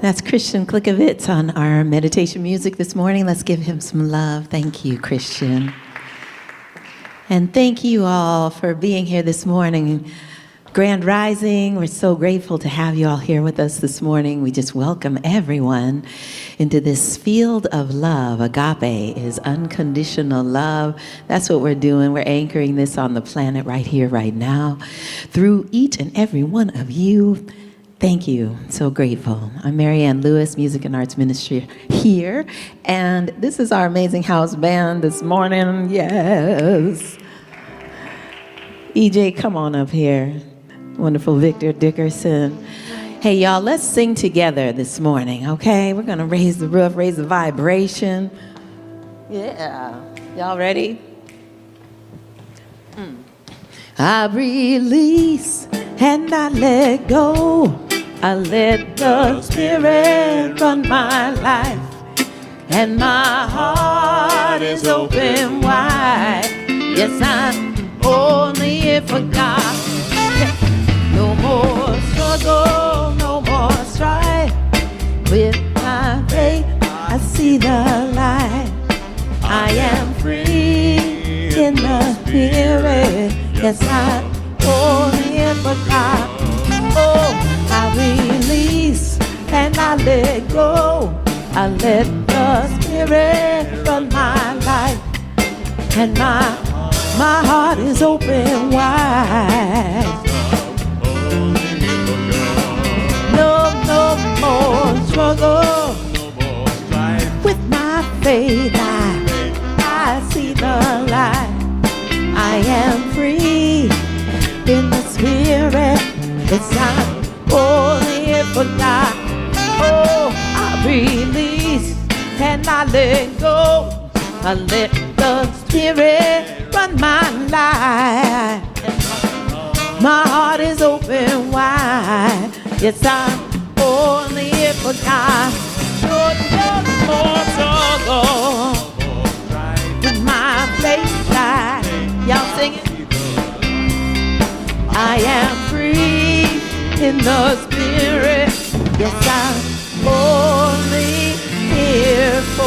That's Christian Klikowitz on our meditation music this morning. Let's give him some love. Thank you, Christian. And thank you all for being here this morning. Grand Rising, we're so grateful to have you all here with us this morning. We just welcome everyone into this field of love. Agape is unconditional love. That's what we're doing. We're anchoring this on the planet right here, right now, through each and every one of you. Thank you. So grateful. I'm Mary Ann Lewis, Music and Arts Ministry here. And this is our amazing house band this morning. Yes. EJ, come on up here. Wonderful Victor Dickerson. Hey, y'all, let's sing together this morning, okay? We're going to raise the roof, raise the vibration. Yeah. Y'all ready? I release and I let go. I let the Spirit run my life. And my heart is open wide. Yes, I'm only for God. No more struggle, no more strife. With my faith, I see the light. I am free in the Spirit. Yes, I'm only for God. Oh, I release and I let go. I let the Spirit run my life. And my heart is open wide. No more struggle. With my faith, I see the light. I am free in the Spirit. It's not only for God. Oh, I release and I let go. I let the Spirit run my life. My heart is open wide. Yes, I'm only for God. No more struggle. With my faith light. Y'all sing it. I am free in the Spirit. Yes, I'm only here for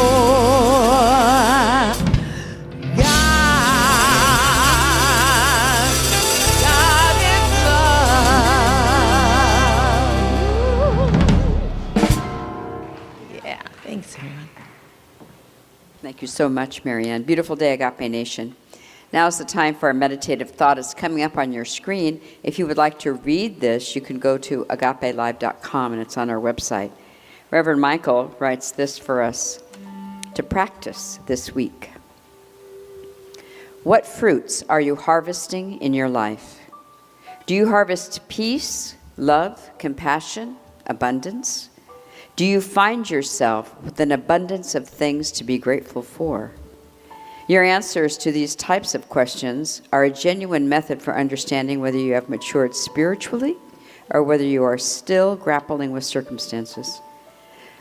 God. God is love. Yeah, thanks, everyone. Thank you so much, Marianne. Beautiful day, Agape Nation. Now is the time for our meditative thought. It's coming up on your screen. If you would like to read this, you can go to agapelive.com, and it's on our website. Reverend Michael writes this for us to practice this week. What fruits are you harvesting in your life? Do you harvest peace, love, compassion, abundance? Do you find yourself with an abundance of things to be grateful for? Your answers to these types of questions are a genuine method for understanding whether you have matured spiritually or whether you are still grappling with circumstances.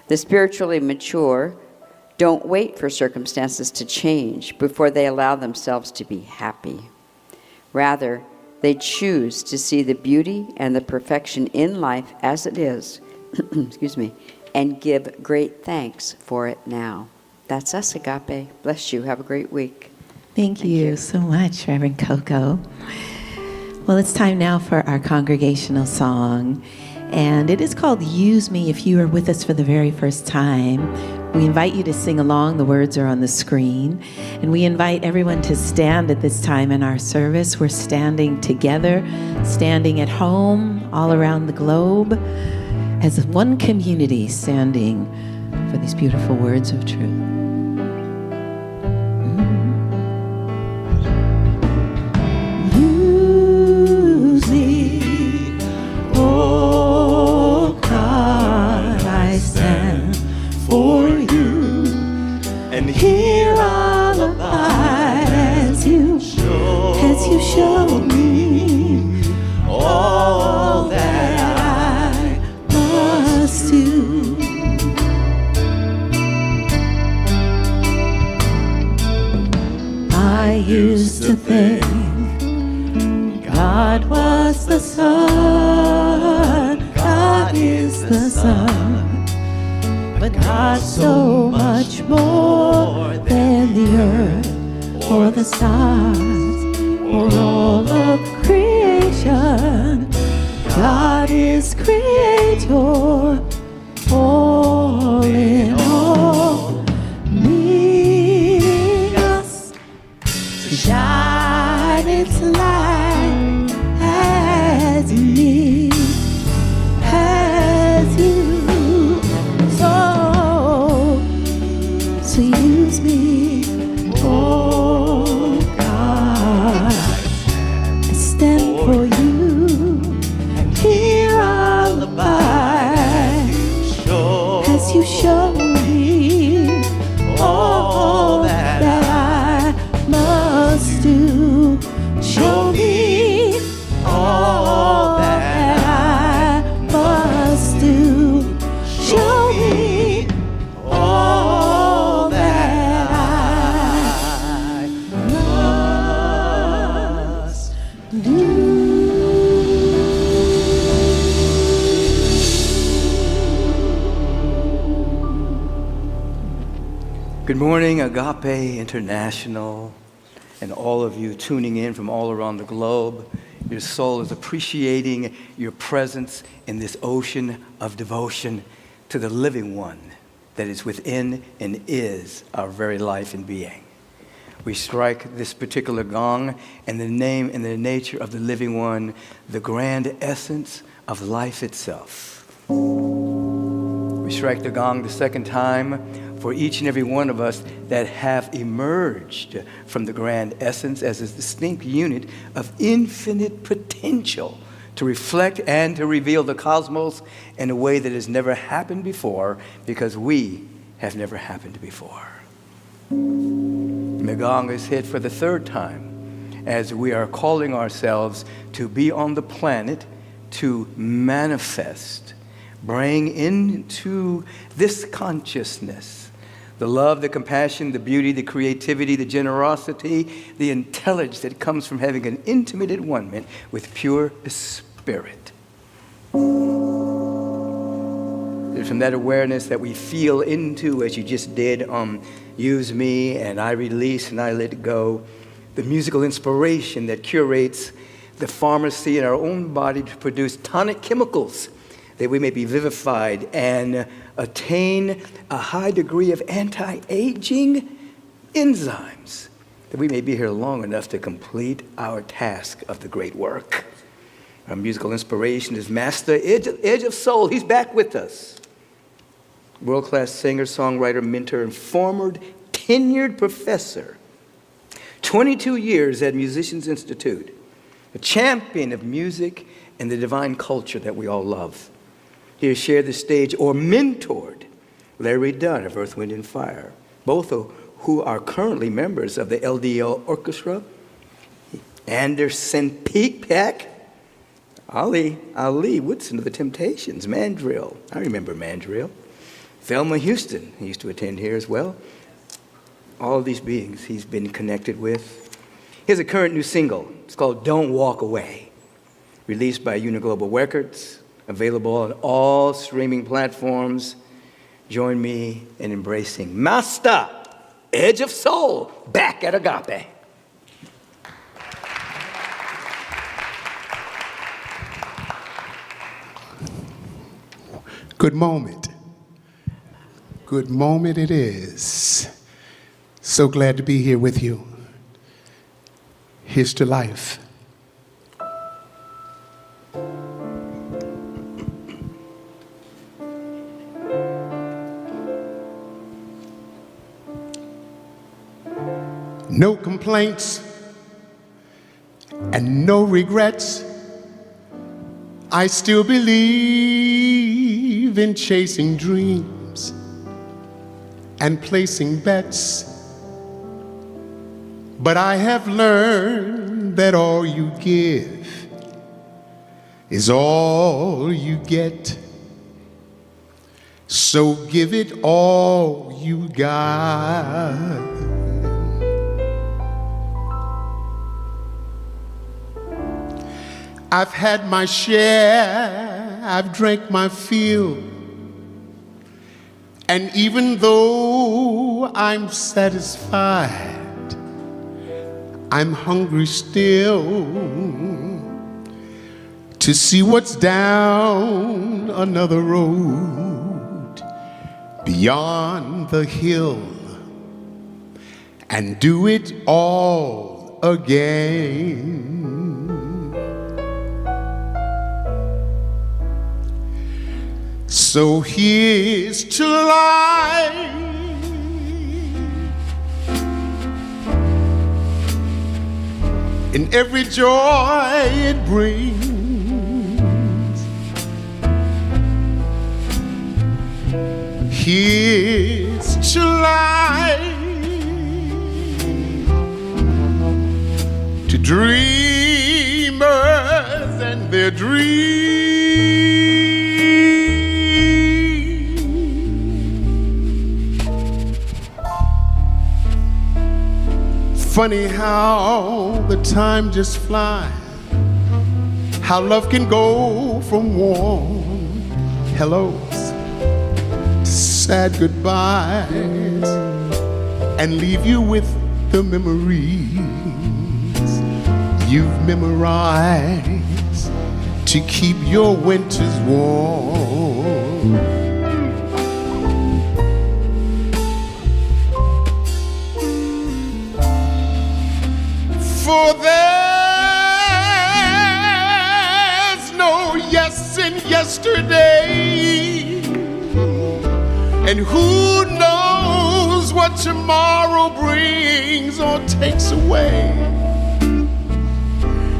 The spiritually mature don't wait for circumstances to change before they allow themselves to be happy. Rather, they choose to see the beauty and the perfection in life as it is, excuse me, and give great thanks for it now. That's us, Agape. Bless you. Have a great week. Thank you so much, Reverend Coco. Well, it's time now for our congregational song, and it is called Use Me. If you are with us for the very first time, we invite you to sing along. The words are on the screen, and we invite everyone to stand at this time in our service. We're standing together, standing at home, all around the globe, as one community standing for these beautiful words of truth. Use me, oh God, I stand for you, and here I'll abide as you show me all that I must do. I used to think God was the sun, the sun, but not so much more than the earth or the stars or all of creation. God is creator, all in all, needing us to shine its light as He has you. So use me, oh God. I stand for you. Here I'll abide as you show me all that I must do. Show me all that I must do. Show me all that I must do. Good morning, Agape International, and all of you tuning in from all around the globe. Your soul is appreciating your presence in this ocean of devotion to the living one that is within and is our very life and being. We strike this particular gong in the name and the nature of the living one, the grand essence of life itself. We strike the gong the second time for each and every one of us that have emerged from the grand essence as a distinct unit of infinite potential to reflect and to reveal the cosmos in a way that has never happened before, because we have never happened before. The gong is hit for the third time as we are calling ourselves to be on the planet to manifest, bring into this consciousness the love, the compassion, the beauty, the creativity, the generosity, the intelligence that comes from having an intimate one-ment with pure spirit. There's from that awareness that we feel into, as you just did, use me and I release and I let go, the musical inspiration that curates the pharmacy in our own body to produce tonic chemicals that we may be vivified and attain a high degree of anti-aging enzymes, that we may be here long enough to complete our task of the great work. Our musical inspiration is Master Edge of Soul. He's back with us. World-class singer, songwriter, mentor, and former tenured professor. 22 years at Musicians Institute. A champion of music and the divine culture that we all love. He has shared the stage or mentored Larry Dunn of Earth, Wind, and Fire, both of who are currently members of the LDL Orchestra. Anderson Peak, Ali Woodson of the Temptations, Mandrill. I remember Mandrill. Thelma Houston, he used to attend here as well. All of these beings he's been connected with. Here's a current new single. It's called Don't Walk Away, released by Uniglobal Records, available on all streaming platforms. Join me in embracing Master Edge of Soul back at Agape. Good moment. Good moment it is. So glad to be here with you. Here's to life. No complaints and no regrets. I still believe in chasing dreams and placing bets. But I have learned that all you give is all you get. So give it all you got. I've had my share I've drank my fill. And even though I'm satisfied, I'm hungry still to see what's down another road beyond the hill and do it all again. So here's to life, and every joy it brings. Here's to life, to dreamers and their dreams. Funny how the time just flies, how love can go from warm hellos to sad goodbyes and leave you with the memories you've memorized to keep your winters warm. For there's no yes in yesterday, and who knows what tomorrow brings or takes away.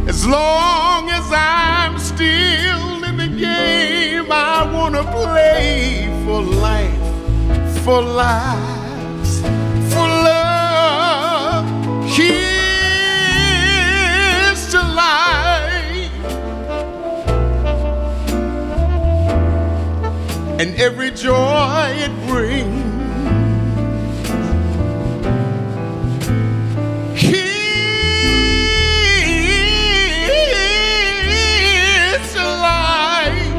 As long as I'm still in the game, I wanna play for life, for lives, for love. Here's to life, and every joy it brings. Here's to life,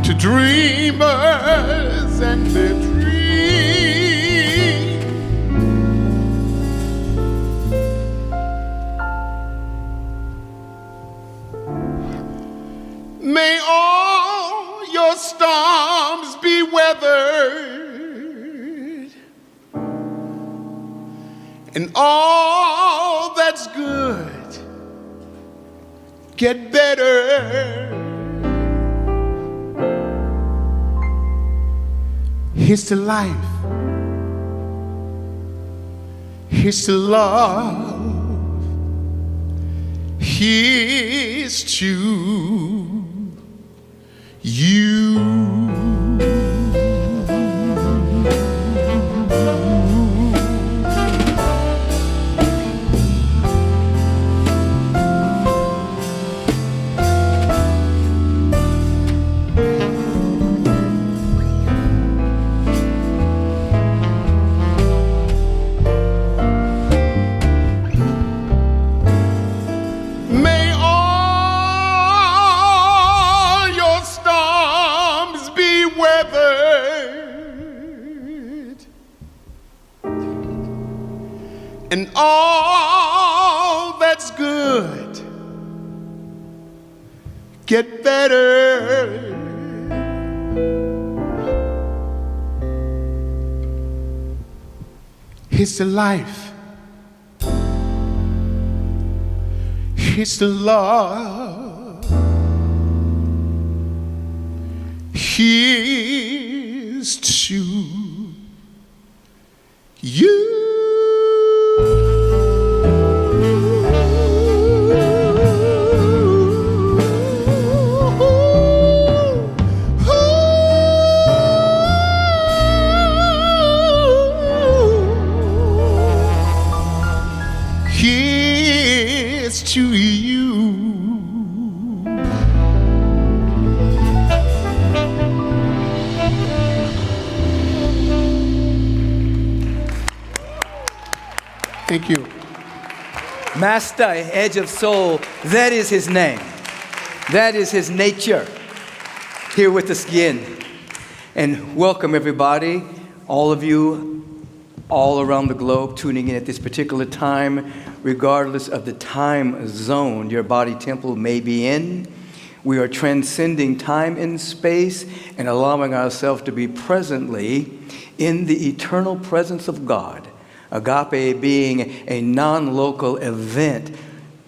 to dreamers and their dreams. May all your storms be weathered, and all that's good get better. Here's to life, here's to love, here's to you. May all your storms be weathered, and all that's good get better. Here's to life, here's to love, here's to you. Here's to you. Thank you. Master, Edge of Soul, that is his name. That is his nature here with us again. And welcome everybody, all of you all around the globe tuning in at this particular time, regardless of the time zone your body temple may be in. We are transcending time and space and allowing ourselves to be presently in the eternal presence of God. Agape being a non-local event,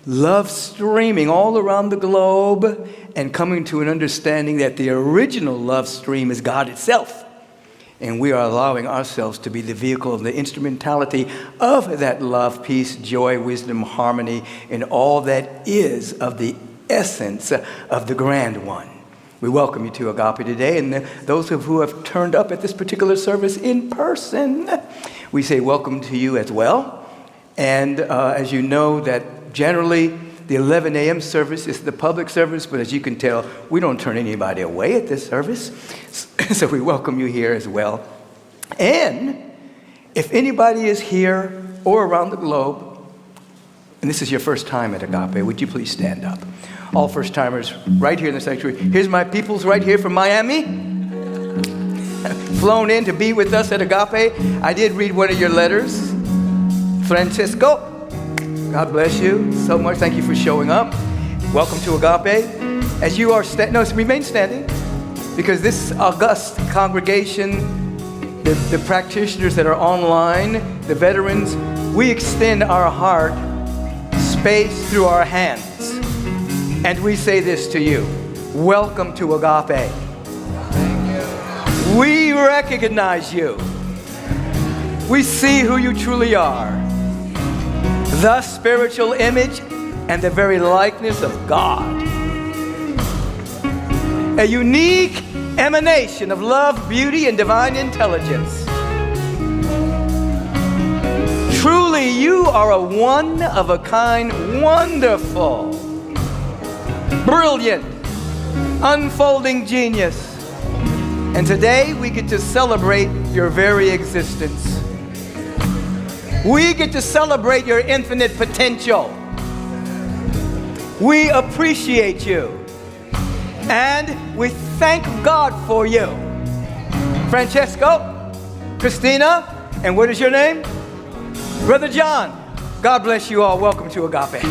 love streaming all around the globe and coming to an understanding that the original love stream is God itself. And we are allowing ourselves to be the vehicle and the instrumentality of that love, peace, joy, wisdom, harmony, and all that is of the essence of the Grand One. We welcome you to Agape today, and those who have turned up at this particular service in person, we say welcome to you as well. And as you know, that generally the 11 a.m. service is the public service, but as you can tell, we don't turn anybody away at this service. So we welcome you here as well. And if anybody is here or around the globe, and this is your first time at Agape, would you please stand up? All first-timers right here in the sanctuary. Here's my peoples right here from Miami, flown in to be with us at Agape. I did read one of your letters. Francisco, God bless you so much. Thank you for showing up. Welcome to Agape. As you are remain standing, because this august congregation, the practitioners that are online, the veterans, we extend our heart, space through our hands. And we say this to you: welcome to Agape. We recognize you. We see who you truly are. The spiritual image and the very likeness of God. A unique emanation of love, beauty, and divine intelligence. Truly, you are a one-of-a-kind, wonderful, brilliant, unfolding genius. And today we get to celebrate your very existence. We get to celebrate your infinite potential. We appreciate you. And we thank God for you. Francesco, Christina, and what is your name? Brother John. God bless you all. Welcome to Agape.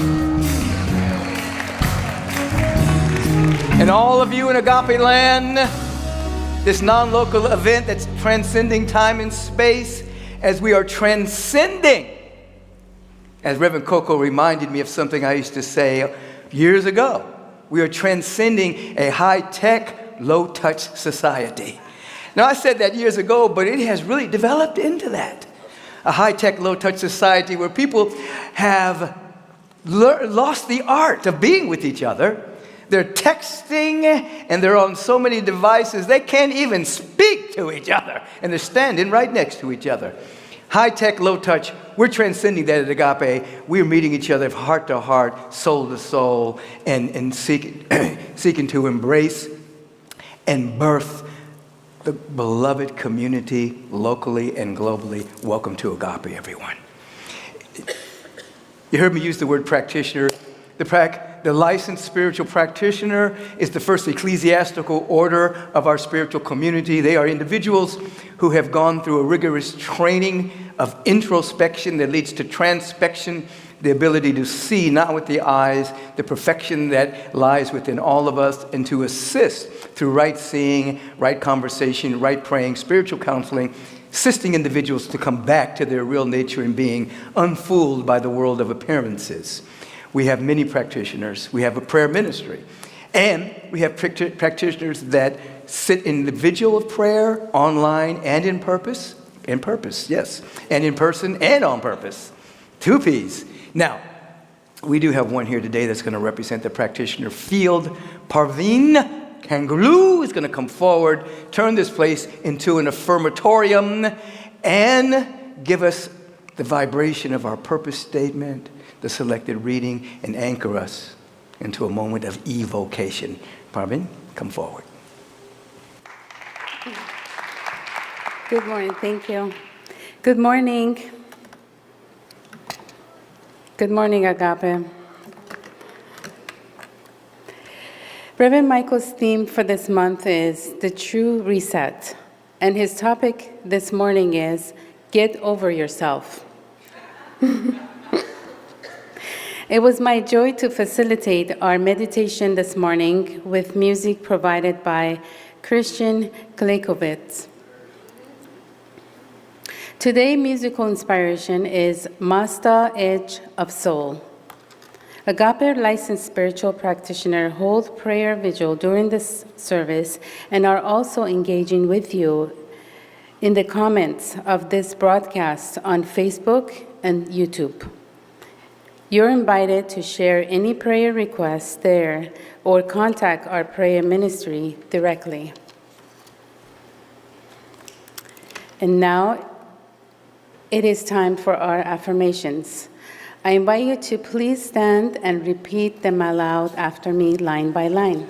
And all of you in Agape land, this non-local event that's transcending time and space, as we are transcending. As Reverend Coco reminded me of something I used to say years ago. We are transcending a high-tech, low-touch society. Now, I said that years ago, but it has really developed into that. A high-tech, low-touch society where people have lost the art of being with each other. They're texting, and they're on so many devices, they can't even speak to each other. And they're standing right next to each other. High-tech, low-touch, we're transcending that at Agape. We're meeting each other heart to heart, soul to soul, and seeking to embrace and birth the beloved community locally and globally. Welcome to Agape, everyone. You heard me use the word practitioner. The licensed spiritual practitioner is the first ecclesiastical order of our spiritual community. They are individuals who have gone through a rigorous training of introspection that leads to transpection, the ability to see, not with the eyes, the perfection that lies within all of us, and to assist through right seeing, right conversation, right praying, spiritual counseling, assisting individuals to come back to their real nature and being unfooled by the world of appearances. We have many practitioners. We have a prayer ministry. And we have practitioners that sit in the vigil of prayer, online and in purpose. In purpose, yes. And in person and on purpose. 2 P's. Now, we do have one here today that's going to represent the practitioner field. Parveen Kangaloo is going to come forward, turn this place into an affirmatorium, and give us the vibration of our purpose statement, the selected reading, and anchor us into a moment of evocation. Parveen, come forward. Good morning. Thank you. Good morning. Good morning, Agape. Reverend Michael's theme for this month is the true reset, and his topic this morning is get over yourself. It was my joy to facilitate our meditation this morning with music provided by Christian Beckwith. Today's musical inspiration is Master Edge of Soul. Agape licensed spiritual practitioners hold prayer vigil during this service and are also engaging with you in the comments of this broadcast on Facebook and YouTube. You're invited to share any prayer requests there or contact our prayer ministry directly. And now it is time for our affirmations. I invite you to please stand and repeat them aloud after me, line by line.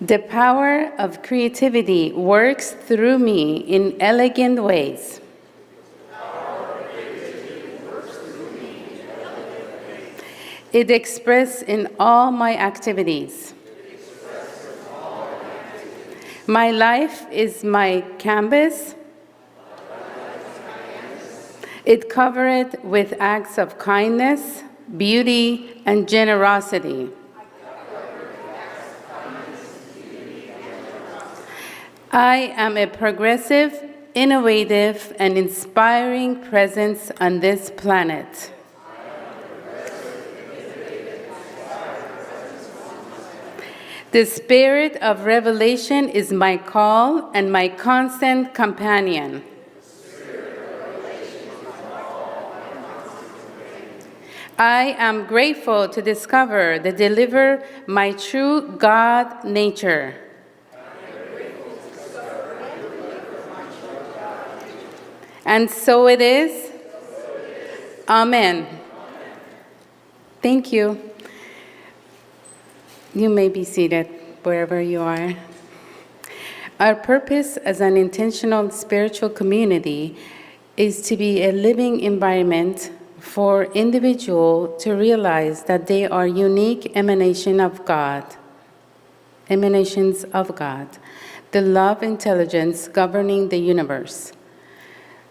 The power of creativity works through me in elegant ways. It expresses in all my activities. My life is my canvas. It covered with acts of kindness, beauty, and generosity. I am a progressive, innovative, and inspiring presence on this planet. The spirit of revelation is my call and my constant companion. I am grateful to discover and deliver my true God nature. And so it is. Amen. Thank you. You may be seated wherever you are. Our purpose as an intentional spiritual community is to be a living environment for individuals to realize that they are unique emanations of God, the love intelligence governing the universe.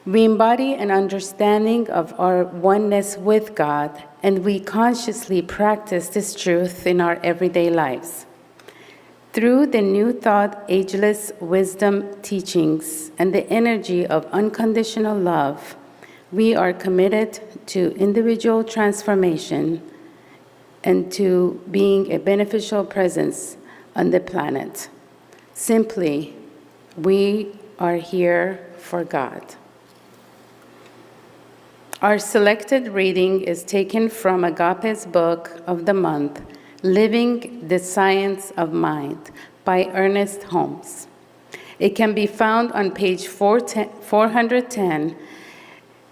We embody an understanding of our oneness with God, and we consciously practice this truth in our everyday lives. Through the New Thought Ageless Wisdom teachings and the energy of unconditional love, we are committed to individual transformation and to being a beneficial presence on the planet. Simply, we are here for God. Our selected reading is taken from Agape's book of the month, Living the Science of Mind, by Ernest Holmes. It can be found on page 410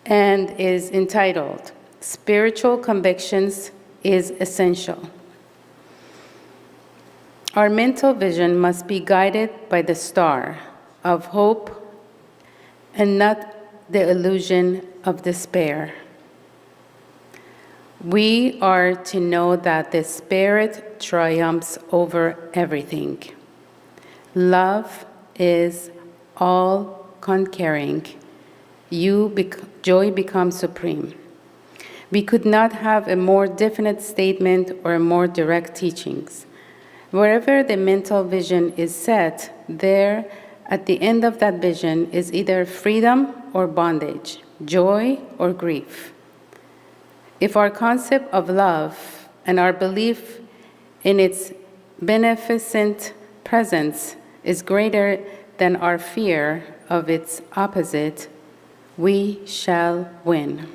and is entitled, Spiritual Convictions is Essential. Our mental vision must be guided by the star of hope and not the illusion of despair. We are to know that the Spirit triumphs over everything. Love is all-conquering. Joy becomes supreme. We could not have a more definite statement or more direct teachings. Wherever the mental vision is set, there, at the end of that vision, is either freedom or bondage, joy or grief. If our concept of love and our belief in its beneficent presence is greater than our fear of its opposite, we shall win.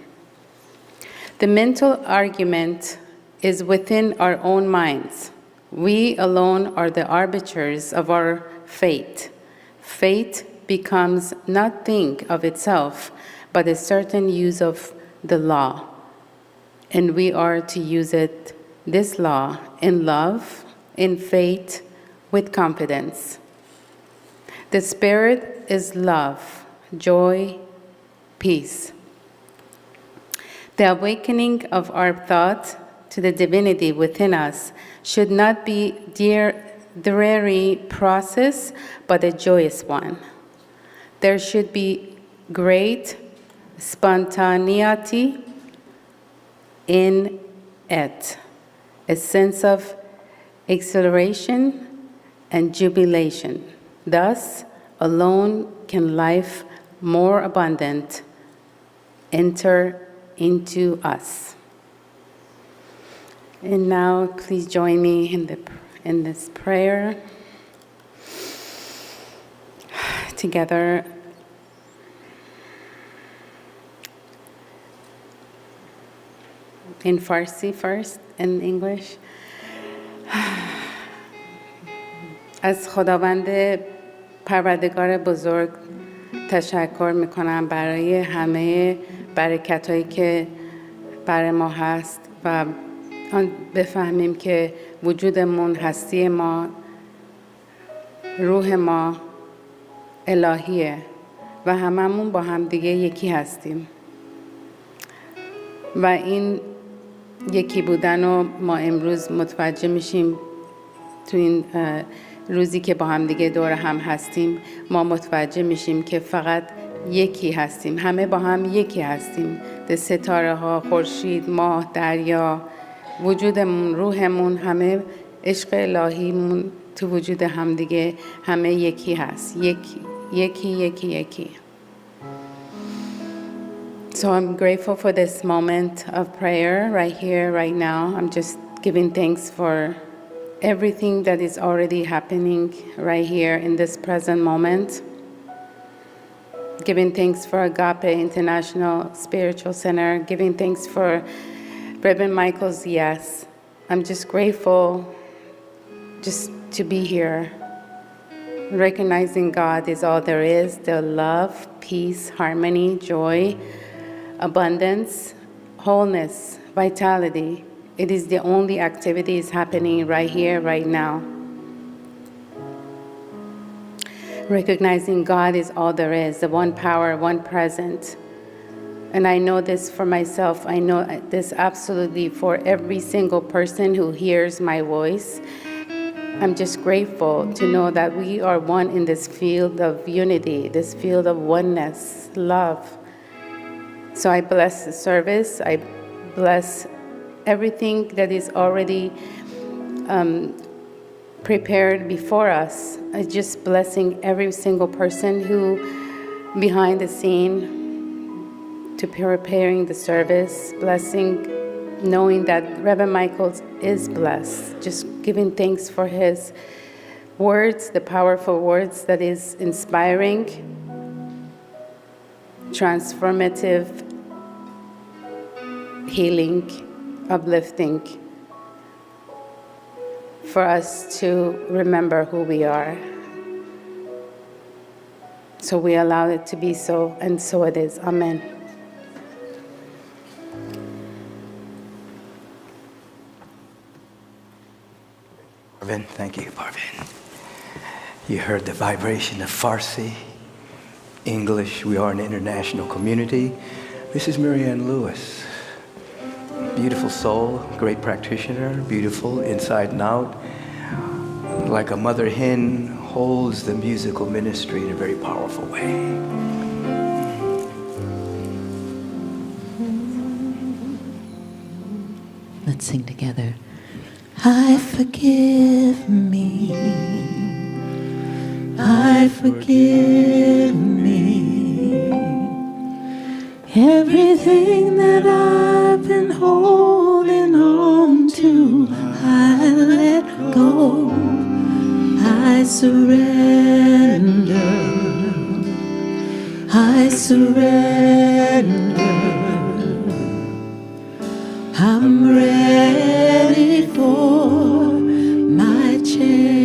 The mental argument is within our own minds. We alone are the arbiters of our fate. Fate becomes not thing of itself, but a certain use of the law. And we are to use this law, in love, in faith, with confidence. The Spirit is love, joy, peace. The awakening of our thought to the divinity within us should not be a dreary process, but a joyous one. There should be great spontaneity in it, a sense of exhilaration and jubilation. Thus, alone can life more abundant enter into us. And now, please join me in this prayer together. In Farsi first, in English. از خداوند پروردگار بزرگ تشکر میکنم برای همه برکتایی که برای ما هست و بفهمیم که وجودمون، هستی ما، روح ما الهیه و هممون با همدیگه یکی هستیم و این یکی بودن رو ما امروز متوجه میشیم. تو این روزی که با هم دیگه دور هم هستیم ما متوجه میشیم که فقط یکی هستیم، همه با هم یکی هستیم. ستاره ها، خورشید، ماه، دریا، وجودمون، روحمون، همه عشق الهیمون تو وجود هم دیگه همه یکی هست. یکی. So I'm grateful for this moment of prayer right here, right now. I'm just giving thanks for everything that is already happening right here in this present moment. Giving thanks for Agape International Spiritual Center. Giving thanks for Reverend Michael's yes. I'm just grateful just to be here. Recognizing God is all there is. The love, peace, harmony, joy, abundance, wholeness, vitality. It is the only activities happening right here, right now. Recognizing God is all there is, the one power, one present. And I know this for myself. I know this absolutely for every single person who hears my voice. I'm just grateful to know that we are one in this field of unity, this field of oneness, love. So I bless the service. I bless everything that is already prepared before us. I'm just blessing every single person who behind the scene to preparing the service, blessing, knowing that Reverend Michael is blessed, just giving thanks for his words, the powerful words that is inspiring, transformative, healing, uplifting, for us to remember who we are. So we allow it to be so, and so it is. Amen. Parvin, thank you, Parvin. You heard the vibration of Farsi, English. We are an international community. This is Marianne Lewis. Beautiful soul, great practitioner, beautiful inside and out. Like a mother hen holds the musical ministry in a very powerful way. Let's sing together. I forgive me. I forgive me. Everything that I've been holding on to, I let go. I surrender. I surrender. I'm ready for my change.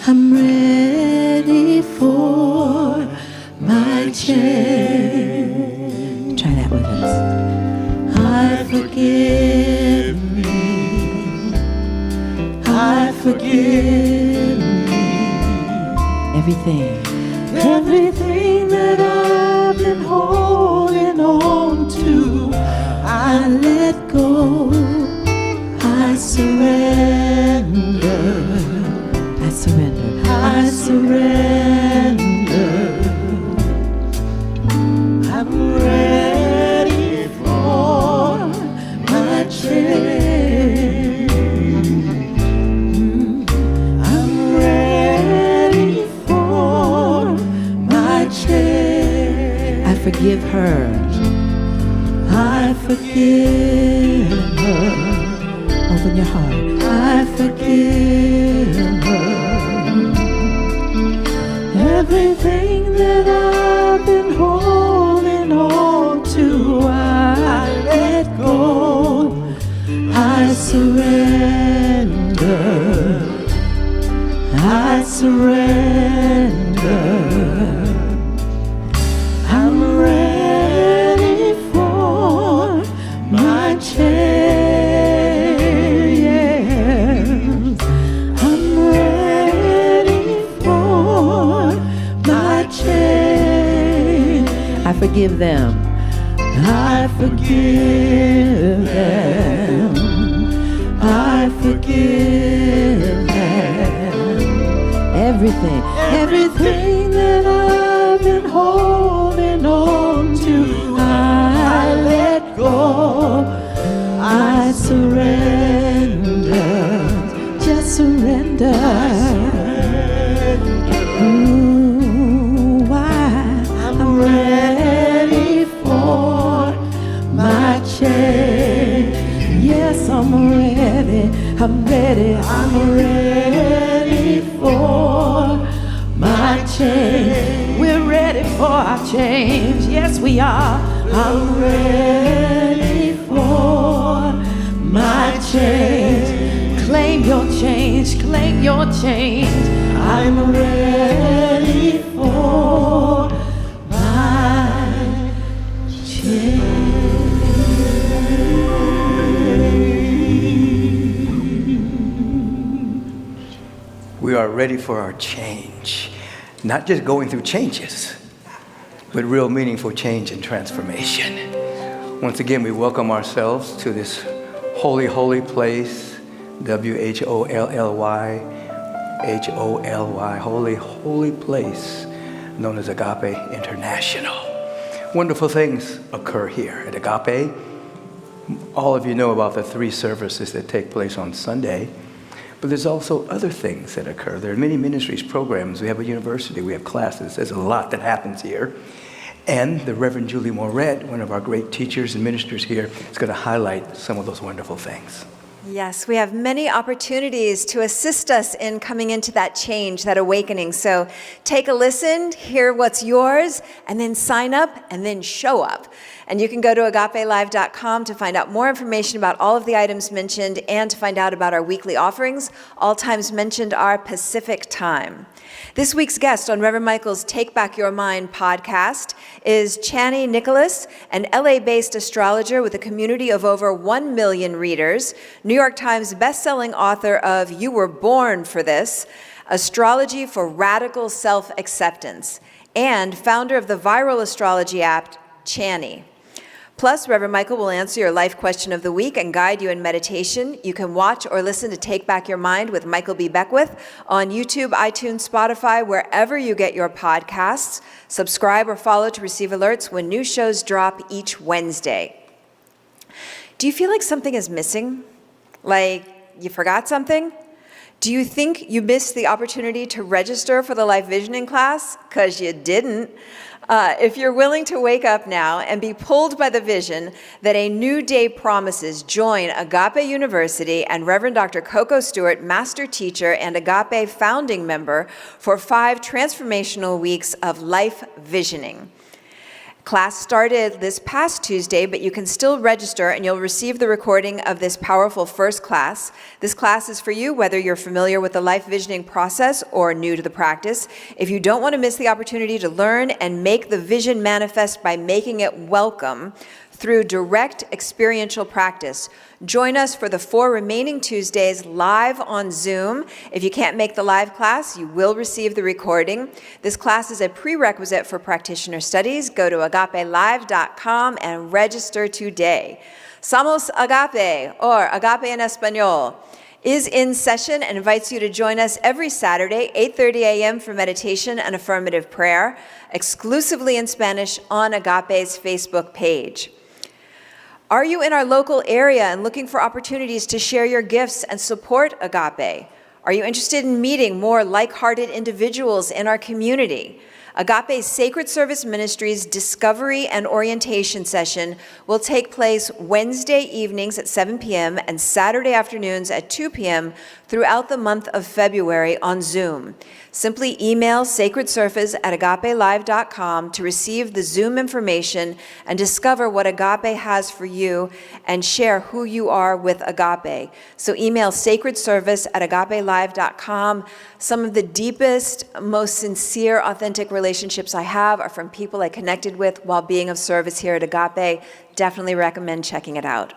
I'm ready for my change. Try that with us. I forgive me. I forgive me. Everything that I've forgive her. I forgive her. Open your heart. I forgive her. Everything that I've been holding on to, I let go. I surrender. I surrender. I'm ready for my change. I'm ready for my change. I forgive them. I forgive them. I forgive them. Everything that I've been holding on to, I let go. I surrender. Just surrender. Ooh, I'm ready for my change. Yes, I'm ready. I'm ready. I'm ready for my change. We're ready for our change. Yes, we are. I'm ready for my change. Claim your change. Claim your change. I'm ready for my change. We are ready for our change. Not just going through changes, but real meaningful change and transformation. Once again, we welcome ourselves to this holy, holy place, W-H-O-L-L-Y, H-O-L-Y, holy, holy place known as Agape International. Wonderful things occur here at Agape. All of you know about the 3 services that take place on Sunday. But there's also other things that occur. There are many ministries, programs. We have a university. We have classes. There's a lot that happens here. And the Reverend Julie Moret, one of our great teachers and ministers here, is going to highlight some of those wonderful things. Yes, we have many opportunities to assist us in coming into that change, that awakening. So take a listen, hear what's yours, and then sign up and then show up. And you can go to agapelive.com to find out more information about all of the items mentioned and to find out about our weekly offerings. All times mentioned are Pacific time. This week's guest on Reverend Michael's Take Back Your Mind podcast is Chani Nicholas, an LA-based astrologer with a community of over 1 million readers, New York Times bestselling author of You Were Born for This, Astrology for Radical Self-Acceptance, and founder of the viral astrology app, Chani. Plus, Reverend Michael will answer your life question of the week and guide you in meditation. You can watch or listen to Take Back Your Mind with Michael B. Beckwith on YouTube, iTunes, Spotify, wherever you get your podcasts. Subscribe or follow to receive alerts when new shows drop each Wednesday. Do you feel like something is missing? Like you forgot something? Do you think you missed the opportunity to register for the Life Visioning class? Because you didn't. If you're willing to wake up now and be pulled by the vision that a new day promises, join Agape University and Reverend Dr. Coco Stewart, Master Teacher and Agape founding member, for 5 transformational weeks of Life Visioning. Class started this past Tuesday, but you can still register and you'll receive the recording of this powerful first class. This class is for you, whether you're familiar with the life visioning process or new to the practice. If you don't want to miss the opportunity to learn and make the vision manifest by making it welcome through direct experiential practice, join us for the 4 remaining Tuesdays live on Zoom. If you can't make the live class, you will receive the recording. This class is a prerequisite for practitioner studies. Go to agapelive.com and register today. Somos Agape, or Agape en Español, is in session and invites you to join us every Saturday, 8:30 a.m. for meditation and affirmative prayer, exclusively in Spanish on Agape's Facebook page. Are you in our local area and looking for opportunities to share your gifts and support Agape? Are you interested in meeting more like-hearted individuals in our community? Agape's Sacred Service Ministries Discovery and Orientation Session will take place Wednesday evenings at 7 p.m. and Saturday afternoons at 2 p.m. throughout the month of February on Zoom. Simply email sacredsurface@agapelive.com to receive the Zoom information and discover what Agape has for you and share who you are with Agape. So email sacredsurface@agapelive.com. Some of the deepest, most sincere, authentic relationships I have are from people I connected with while being of service here at Agape. Definitely recommend checking it out.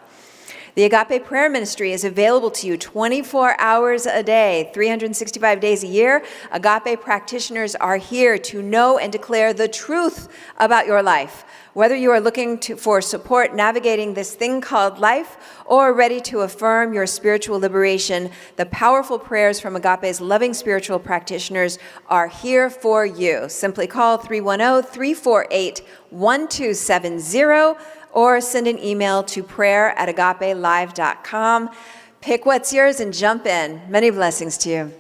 The Agape Prayer Ministry is available to you 24 hours a day, 365 days a year. Agape practitioners are here to know and declare the truth about your life. Whether you are looking for support navigating this thing called life or ready to affirm your spiritual liberation, the powerful prayers from Agape's loving spiritual practitioners are here for you. Simply call 310-348-1270 or send an email to prayer@agapelive.com. Pick what's yours and jump in. Many blessings to you.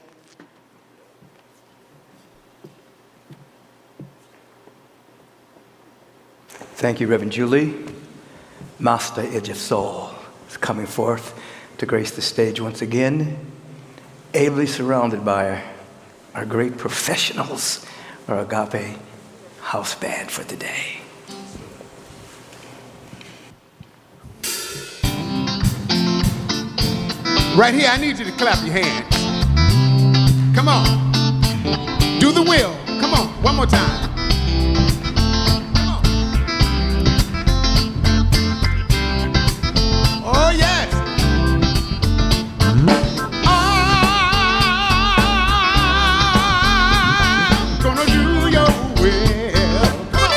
Thank you, Reverend Julie. Master Edge of Soul is coming forth to grace the stage once again, ably surrounded by our great professionals, our Agape house band for today. Right here, I need you to clap your hands. Come on. Do the will. Come on, one more time. Come on. Oh, yes. I'm gonna do your will. Come on.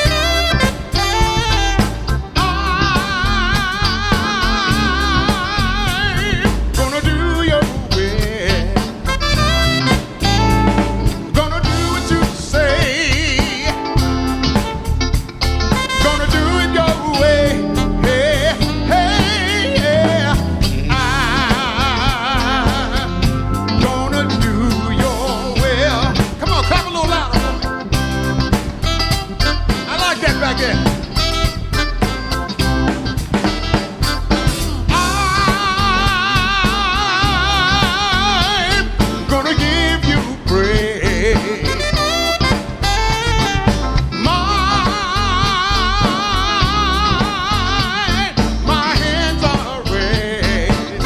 Gonna do your will. Gonna do what you say. Gonna do it your way. Hey, hey, yeah. I'm gonna do your will. Come on, clap a little louder for me. I like that back there. I'm gonna give you praise. My hands are raised.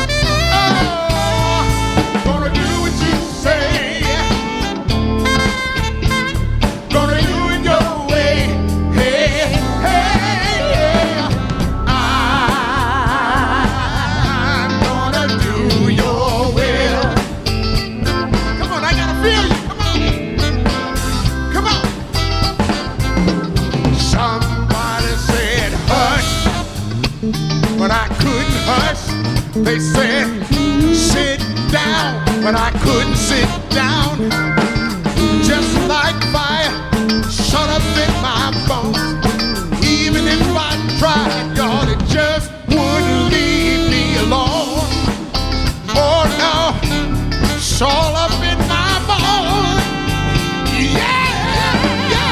Oh, gonna do what you say. Gonna do it your way. Hey, hey, yeah. I'm gonna do your will. Come on, I gotta feel you. Come on. Come on. Somebody said hush, but I couldn't hush. They said sit down, but I couldn't sit down. Just like fire shut up in my bones. Even if I tried, y'all, it just wouldn't leave me alone. Oh no, it's all up in my bones. Yeah, yeah.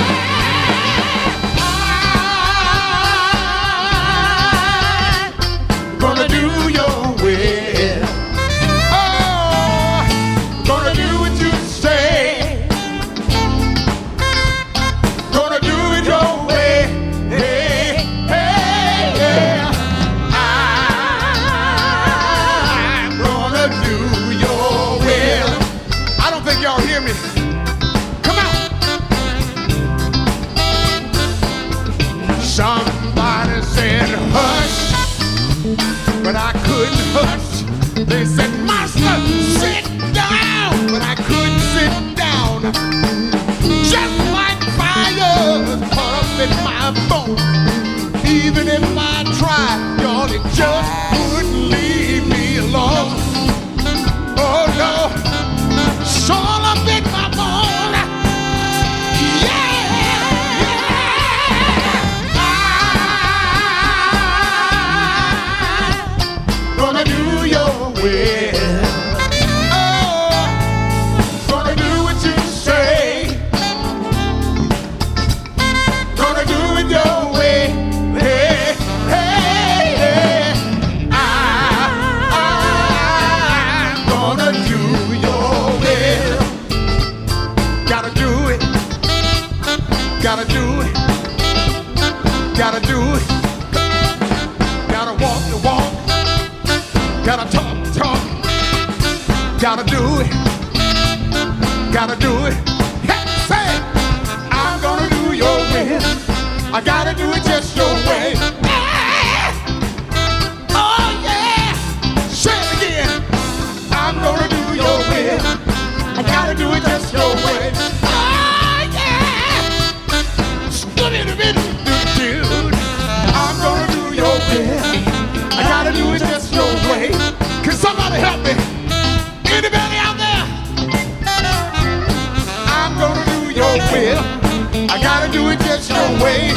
I'm gonna do your will. Oh, gonna do what you say. Gonna do it your way. Hey, hey, yeah. I'm gonna do your will. I don't think y'all hear me. Come on. Somebody said hush, but I couldn't hush. They said, Master, sit down, but I couldn't sit down. Just like fire caught up in my bones. Even if I tried, y'all, it just wouldn't leave me alone. Oh no, it's all up in my bone. Yeah, yeah. I'm gonna do your will. Oh, gonna do what you say. Gotta do it. Gotta walk the walk. Gotta talk the talk. Gotta do it. Gotta do it. Hey, say it. I'm gonna do your will. I gotta do it just your way. Oh yeah. Say it again. I'm gonna do your will. I gotta do it just your way. Oh yeah. Dude, I'm gonna do your will. I gotta do it just your way. Can somebody help me? Anybody out there? I'm gonna do your will. I gotta do it just your way.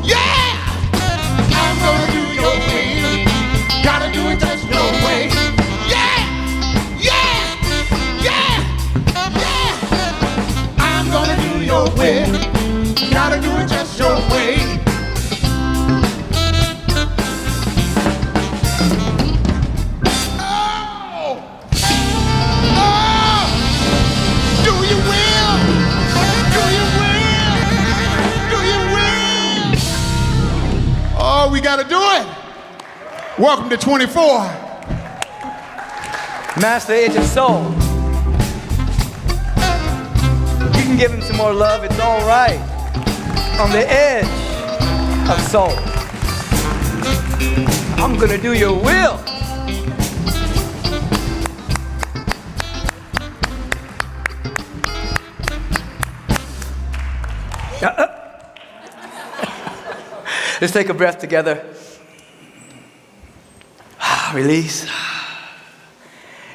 Yeah! I'm gonna do your will. Gotta do it just your way. Yeah! Yeah! Yeah! Yeah! I'm gonna do your will. Gotta do it just your way. We gotta do it. Welcome to 24. Master, it's your soul. You can give him some more love, it's all right. On the edge of soul. I'm gonna do your will. Let's take a breath together. Release.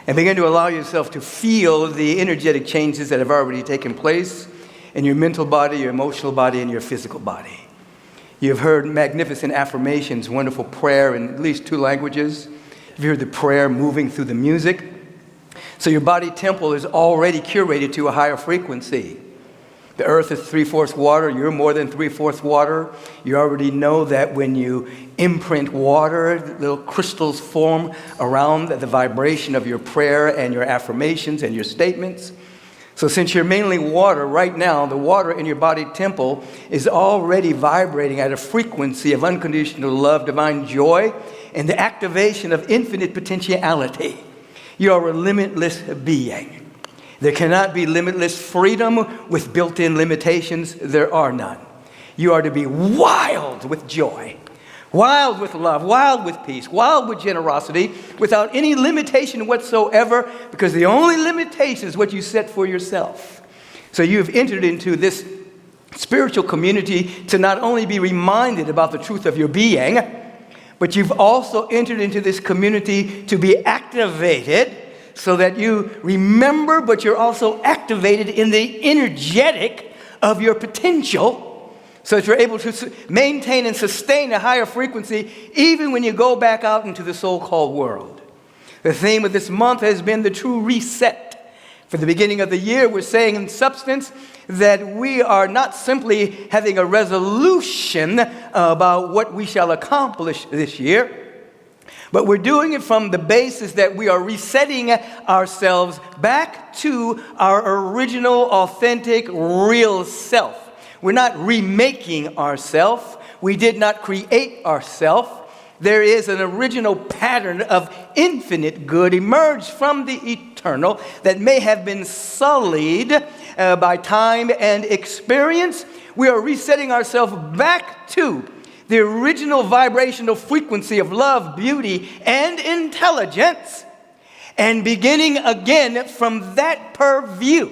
And begin to allow yourself to feel the energetic changes that have already taken place in your mental body, your emotional body, and your physical body. You've heard magnificent affirmations, wonderful prayer in at least 2 languages. You've heard the prayer moving through the music. So your body temple is already curated to a higher frequency. The earth is 3/4 water. You're more than 3/4 water. You already know that when you imprint water, little crystals form around the vibration of your prayer and your affirmations and your statements. So since you're mainly water, right now, the water in your body temple is already vibrating at a frequency of unconditional love, divine joy, and the activation of infinite potentiality. You are a limitless being. There cannot be limitless freedom with built-in limitations. There are none. You are to be wild with joy, wild with love, wild with peace, wild with generosity, without any limitation whatsoever, because the only limitation is what you set for yourself. So you've entered into this spiritual community to not only be reminded about the truth of your being, but you've also entered into this community to be activated so that you remember, but you're also activated in the energetic of your potential, so that you're able to maintain and sustain a higher frequency even when you go back out into the so-called world. The theme of this month has been the true reset. For the beginning of the year, we're saying in substance that we are not simply having a resolution about what we shall accomplish this year, but we're doing it from the basis that we are resetting ourselves back to our original, authentic, real self. We're not remaking ourselves. We did not create ourselves. There is an original pattern of infinite good emerged from the eternal that may have been sullied by time and experience. We are resetting ourselves back to the original vibrational frequency of love, beauty, and intelligence, and beginning again from that purview.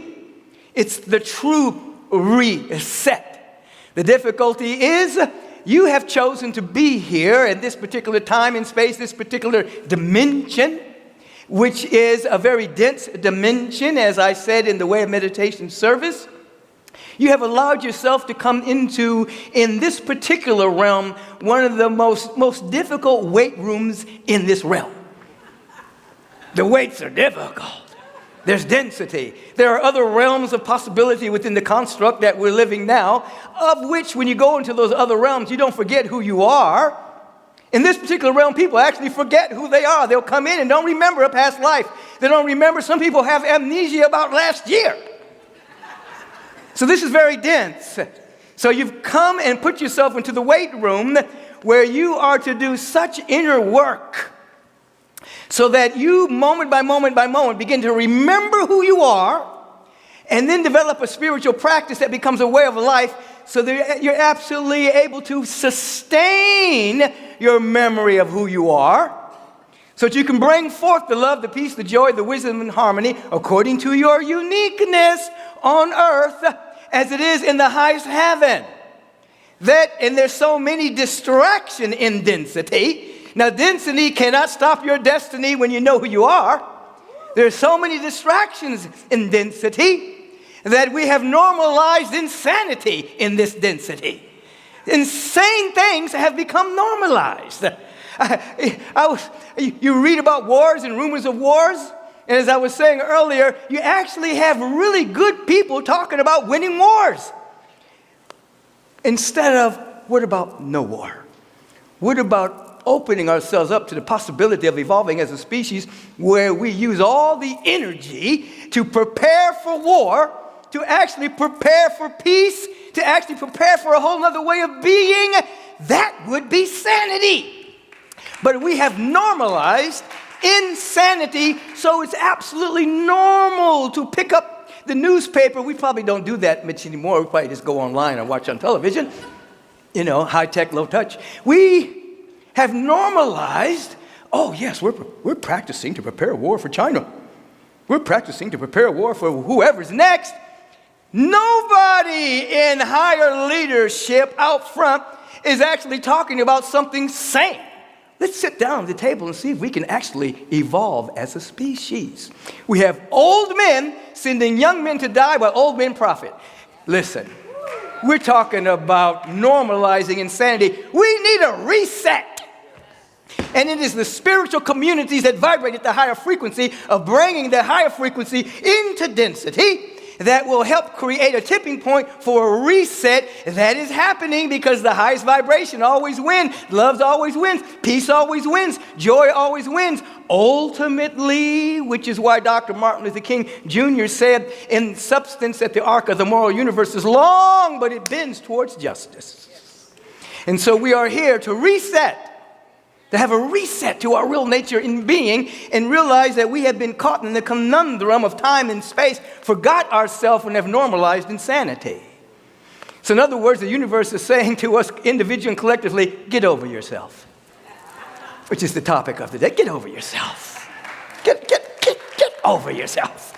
It's the true reset. The difficulty is you have chosen to be here at this particular time and space, this particular dimension, which is a very dense dimension, as I said in the Way of Meditation service. You have allowed yourself to come into, in this particular realm, one of the most difficult weight rooms in this realm. The weights are difficult. There's density. There are other realms of possibility within the construct that we're living now, of which when you go into those other realms, you don't forget who you are. In this particular realm, people actually forget who they are. They'll come in and don't remember a past life. They don't remember. Some people have amnesia about last year. So this is very dense. So you've come and put yourself into the weight room where you are to do such inner work so that you, moment by moment by moment, begin to remember who you are and then develop a spiritual practice that becomes a way of life so that you're absolutely able to sustain your memory of who you are so that you can bring forth the love, the peace, the joy, the wisdom, and harmony according to your uniqueness on earth as it is in the highest heaven. And there's so many distractions in density. Now, density cannot stop your destiny when you know who you are. There's so many distractions in density that we have normalized insanity in this density. Insane things have become normalized. You read about wars and rumors of wars, and as I was saying earlier, you actually have really good people talking about winning wars. Instead of, what about no war? What about opening ourselves up to the possibility of evolving as a species where we use all the energy to prepare for war, to actually prepare for peace, to actually prepare for a whole other way of being? That would be sanity. But we have normalized insanity, so it's absolutely normal to pick up the newspaper. We probably don't do that much anymore. We probably just go online or watch on television. You know, high tech, low touch. We have normalized, oh yes, we're practicing to prepare a war for China. We're practicing to prepare a war for whoever's next. Nobody in higher leadership out front is actually talking about something sane. Let's sit down at the table and see if we can actually evolve as a species. We have old men sending young men to die while old men profit. Listen, we're talking about normalizing insanity. We need a reset. And it is the spiritual communities that vibrate at the higher frequency of bringing the higher frequency into density that will help create a tipping point for a reset that is happening, because the highest vibration always wins. Love always wins. Peace always wins. Joy always wins. Ultimately, which is why Dr. Martin Luther King Jr. said, in substance, that the arc of the moral universe is long, but it bends towards justice. And so we are here to reset, to have a reset to our real nature in being, and realize that we have been caught in the conundrum of time and space, forgot ourselves, and have normalized insanity. So in other words, the universe is saying to us individually and collectively, get over yourself. Which is the topic of the day. Get over yourself. Get over yourself.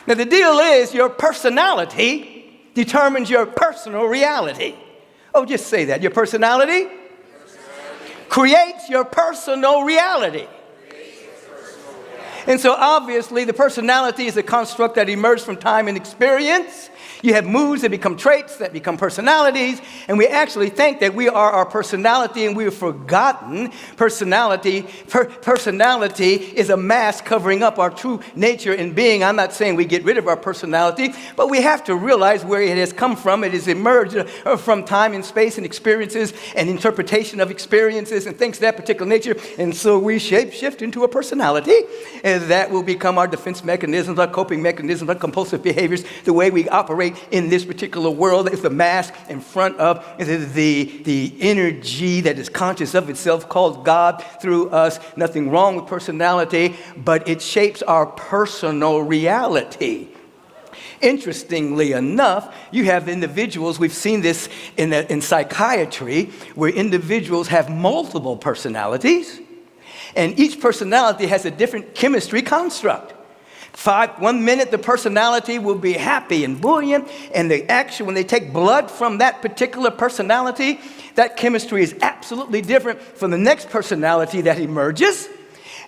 Now the deal is, your personality determines your personal reality. Oh, just say that. Your personality creates your personal reality. And so obviously the personality is a construct that emerges from time and experience. You have moods that become traits, that become personalities, and we actually think that we are our personality, and we have forgotten personality. Personality is a mask covering up our true nature and being. I'm not saying we get rid of our personality, but we have to realize where it has come from. It has emerged from time and space and experiences and interpretation of experiences and things of that particular nature. And so we shape-shift into a personality, and that will become our defense mechanisms, our coping mechanisms, our compulsive behaviors, the way we operate in this particular world. Is the mask in front of the energy that is conscious of itself, called God, through us. Nothing wrong with personality, but it shapes our personal reality. Interestingly enough, you have individuals, we've seen this in psychiatry, where individuals have multiple personalities, and each personality has a different chemistry construct. 1 minute the personality will be happy and buoyant, and when they take blood from that particular personality, that chemistry is absolutely different from the next personality that emerges.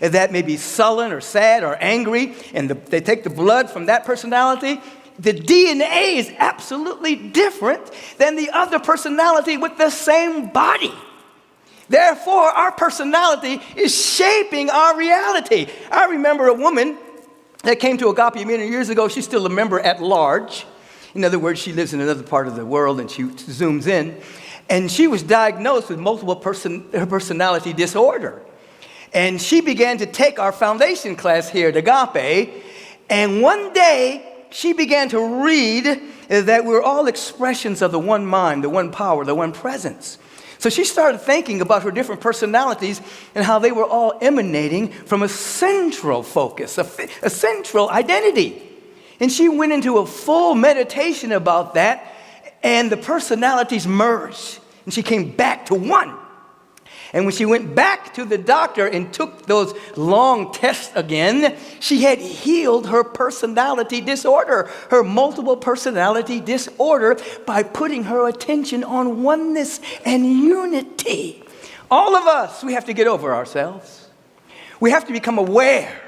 That may be sullen or sad or angry, and they take the blood from that personality. The DNA is absolutely different than the other personality with the same body. Therefore, our personality is shaping our reality. I remember a woman that came to Agape many years ago. She's still a member at large. In other words, she lives in another part of the world, and she zooms in. And she was diagnosed with multiple personality disorder. And she began to take our foundation class here at Agape. And one day, she began to read that we're all expressions of the one mind, the one power, the one presence. So she started thinking about her different personalities and how they were all emanating from a central focus, a central identity. And she went into a full meditation about that, and the personalities merged, and she came back to one. And when she went back to the doctor and took those long tests again, she had healed her personality disorder, her multiple personality disorder, by putting her attention on oneness and unity. All of us, we have to get over ourselves. We have to become aware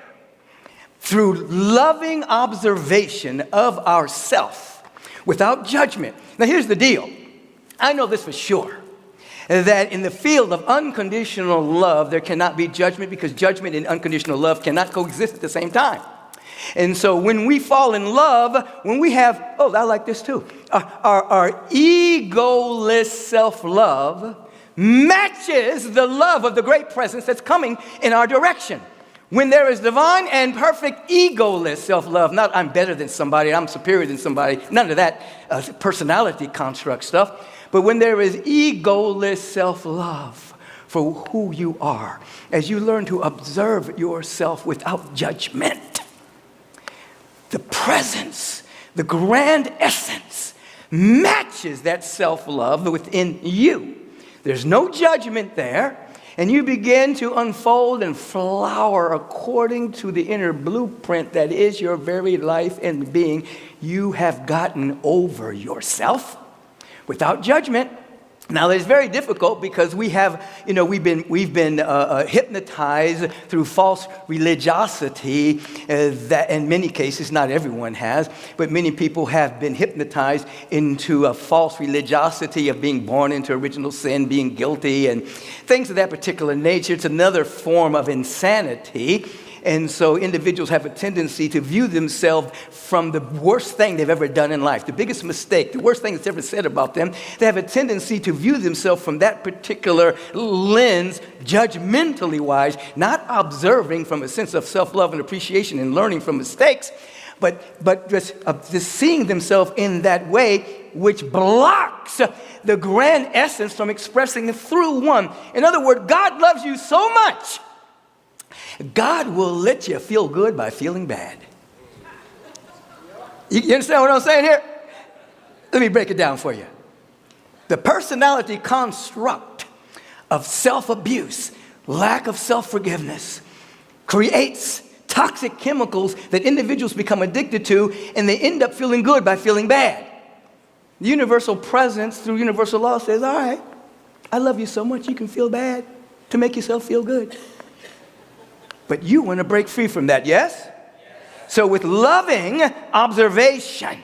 through loving observation of ourself without judgment. Now here's the deal. I know this for sure, that in the field of unconditional love, there cannot be judgment, because judgment and unconditional love cannot coexist at the same time. And so when we fall in love, when we have, I like this too, our egoless self-love matches the love of the great presence that's coming in our direction. When there is divine and perfect egoless self-love, not I'm better than somebody, I'm superior than somebody, none of that personality construct stuff. But when there is egoless self-love for who you are, as you learn to observe yourself without judgment, the presence, the grand essence matches that self-love within you. There's no judgment there, and you begin to unfold and flower according to the inner blueprint that is your very life and being. You have gotten over yourself without judgment. Now, it's very difficult because we've been hypnotized through false religiosity. That in many cases, not everyone has, but many people have been hypnotized into a false religiosity of being born into original sin, being guilty, and things of that particular nature. It's another form of insanity. And so individuals have a tendency to view themselves from the worst thing they've ever done in life, the biggest mistake, the worst thing that's ever said about them. They have a tendency to view themselves from that particular lens, judgmentally wise, not observing from a sense of self-love and appreciation and learning from mistakes, but just seeing themselves in that way, which blocks the grand essence from expressing through one. In other words, God loves you so much, God will let you feel good by feeling bad. You understand what I'm saying here? Let me break it down for you. The personality construct of self-abuse, lack of self-forgiveness, creates toxic chemicals that individuals become addicted to, and they end up feeling good by feeling bad. The universal presence through universal law says, all right, I love you so much you can feel bad to make yourself feel good. But you want to break free from that, yes? So with loving observation,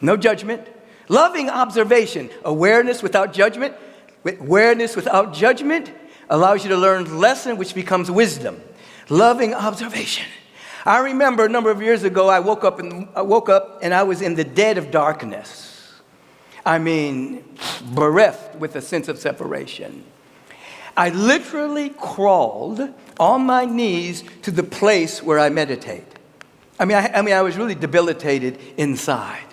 no judgment, loving observation, awareness without judgment allows you to learn a lesson which becomes wisdom. Loving observation. I remember a number of years ago, I woke up and I was in the dead of darkness. I mean, bereft with a sense of separation. I literally crawled on my knees to the place where I meditate. I was really debilitated inside.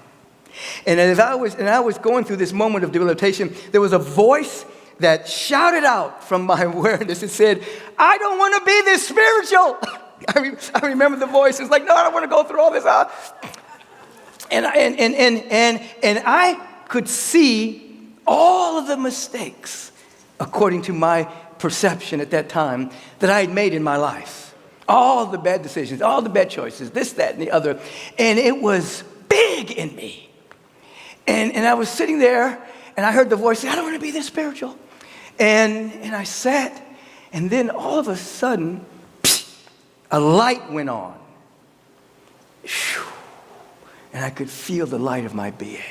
And as I was going through this moment of debilitation, there was a voice that shouted out from my awareness. It said, I don't want to be this spiritual. I remember the voice. It's like, no, I don't want to go through all this. And I could see all of the mistakes, according to my perception at that time, that I had made in my life. All the bad decisions, all the bad choices, this, that, and the other. And it was big in me. And I was sitting there, and I heard the voice say, I don't want to be this spiritual. And I sat, and then all of a sudden, a light went on. And I could feel the light of my being.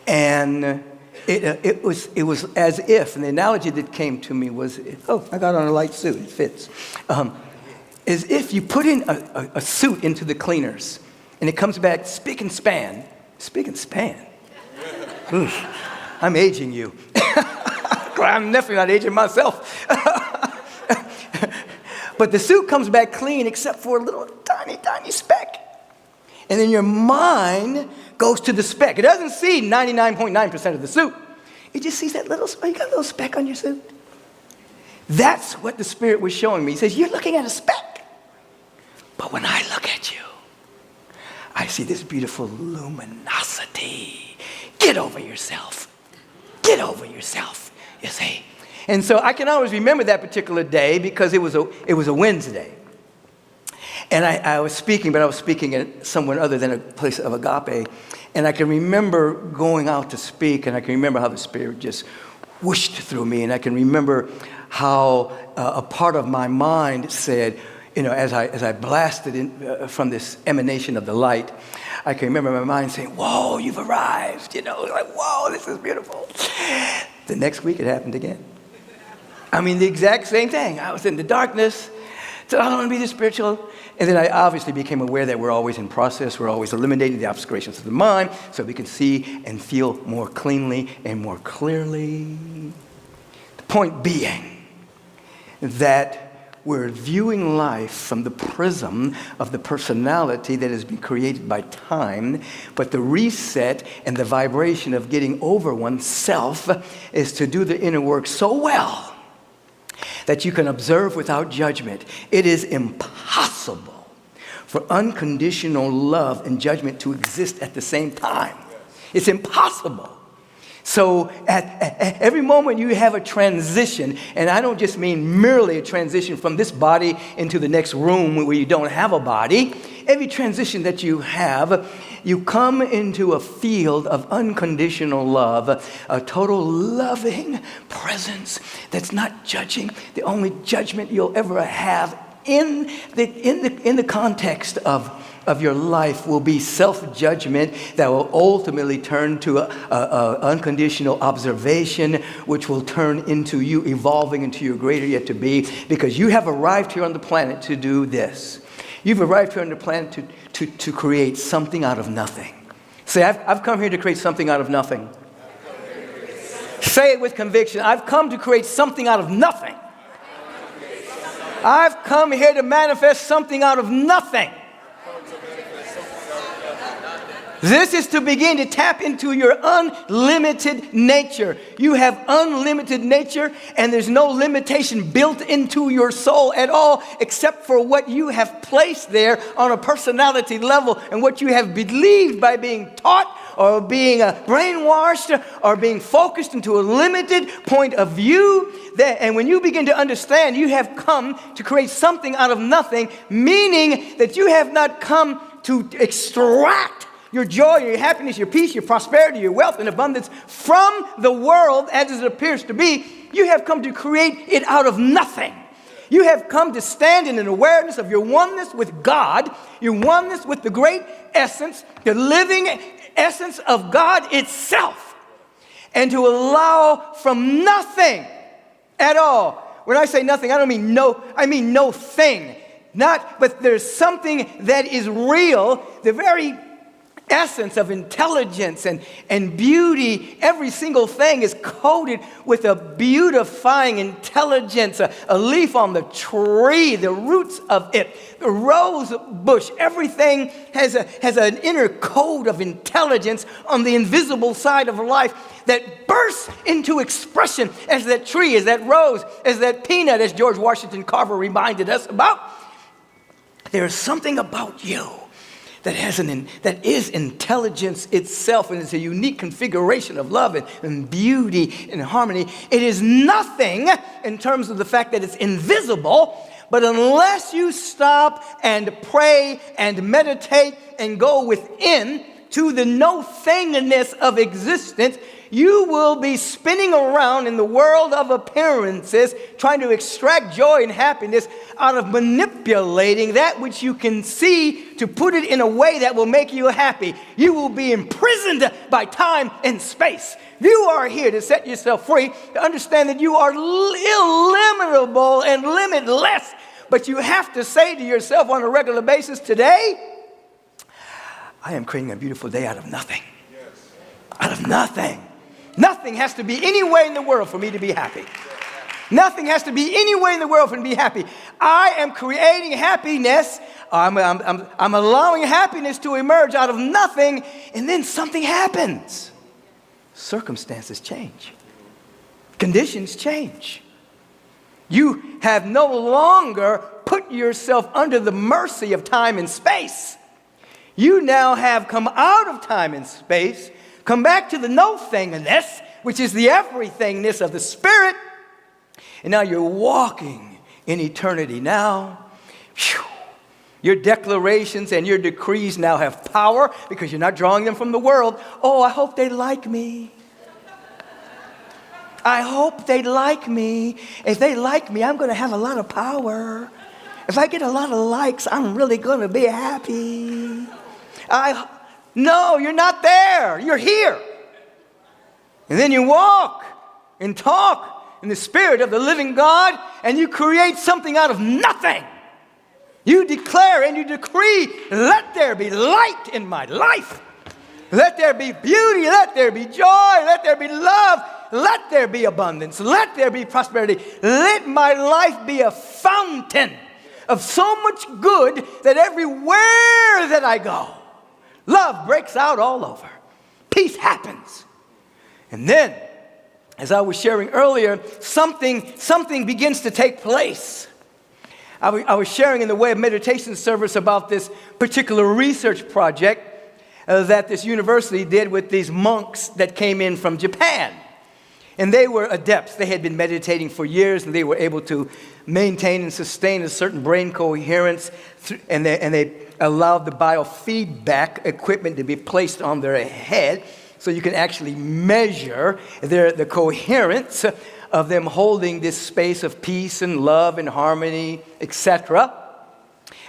And it was as if, and the analogy that came to me was, I got on a light suit, it fits. As if you put in a suit into the cleaners, and it comes back spick and span. Spick and span. Oof, I'm aging you. I'm definitely not aging myself. But the suit comes back clean except for a little tiny, tiny speck. And then your mind goes to the speck. It doesn't see 99.9% of the suit. It just sees that little speck. You got a little speck on your suit. That's what the Spirit was showing me. He says, you're looking at a speck. But when I look at you, I see this beautiful luminosity. Get over yourself. Get over yourself, you see. And so I can always remember that particular day because it was a Wednesday. And I was speaking, but I was speaking at somewhere other than a place of Agape. And I can remember going out to speak, and I can remember how the Spirit just whooshed through me. And I can remember how a part of my mind said, as I blasted in, from this emanation of the light, I can remember my mind saying, whoa, you've arrived. Like, whoa, this is beautiful. The next week it happened again. I mean, the exact same thing. I was in the darkness. So I don't want to be this spiritual. And then I obviously became aware that we're always in process. We're always eliminating the obscurations of the mind so we can see and feel more cleanly and more clearly. The point being that we're viewing life from the prism of the personality that has been created by time, but the reset and the vibration of getting over oneself is to do the inner work so well that you can observe without judgment. It is impossible for unconditional love and judgment to exist at the same time. It's impossible. So at every moment you have a transition, and I don't just mean merely a transition from this body into the next room where you don't have a body. Every transition that you have, you come into a field of unconditional love, a total loving presence that's not judging. The only judgment you'll ever have in the context of your life will be self-judgment that will ultimately turn to a unconditional observation, which will turn into you evolving into your greater yet to be, because you have arrived here on the planet to do this. You've arrived here on the planet to create something out of nothing. Say, I've come here to create something out of nothing. Say it with conviction. I've come to create something out of nothing. I've come here to manifest something out of nothing. This is to begin to tap into your unlimited nature. You have unlimited nature, and there's no limitation built into your soul at all except for what you have placed there on a personality level and what you have believed by being taught or being brainwashed or being focused into a limited point of view. And when you begin to understand you have come to create something out of nothing, meaning that you have not come to extract your joy, your happiness, your peace, your prosperity, your wealth and abundance from the world as it appears to be. You have come to create it out of nothing. You have come to stand in an awareness of your oneness with God, your oneness with the great essence, the living essence of God itself, and to allow from nothing at all. When I say nothing, I don't mean no, I mean no thing. But there's something that is real, the very essence of intelligence and beauty. Every single thing is coated with a beautifying intelligence. A leaf on the tree, the roots of it, the rose bush, everything has an inner code of intelligence on the invisible side of life that bursts into expression as that tree, as that rose, as that peanut, as George Washington Carver reminded us about. There is something about you that is intelligence itself, and it's a unique configuration of love and beauty and harmony. It is nothing in terms of the fact that it's invisible, but unless you stop and pray and meditate and go within to the no-thingness of existence, you will be spinning around in the world of appearances, trying to extract joy and happiness out of manipulating that which you can see to put it in a way that will make you happy. You will be imprisoned by time and space. You are here to set yourself free, to understand that you are illimitable and limitless. But you have to say to yourself on a regular basis, today, I am creating a beautiful day out of nothing. Out of nothing. Nothing has to be any way in the world for me to be happy. Nothing has to be any way in the world for me to be happy. I am creating happiness. I'm allowing happiness to emerge out of nothing, and then something happens. Circumstances change. Conditions change. You have no longer put yourself under the mercy of time and space. You now have come out of time and space, come back to the no-thingness, which is the everythingness of the Spirit, and now you're walking in eternity. Now, your declarations and your decrees now have power because you're not drawing them from the world. Oh, I hope they like me. I hope they like me. If they like me, I'm going to have a lot of power. If I get a lot of likes, I'm really going to be happy. No, you're not there. You're here. And then you walk and talk in the Spirit of the living God, and you create something out of nothing. You declare and you decree, let there be light in my life. Let there be beauty. Let there be joy. Let there be love. Let there be abundance. Let there be prosperity. Let my life be a fountain of so much good that everywhere that I go, love breaks out all over. Peace happens. And then, as I was sharing earlier, something begins to take place. I was sharing in the way of meditation service about this particular research project that this university did with these monks that came in from Japan. And they were adepts. They had been meditating for years, and they were able to maintain and sustain a certain brain coherence, and they allowed the biofeedback equipment to be placed on their head so you can actually measure the coherence of them holding this space of peace and love and harmony, etc.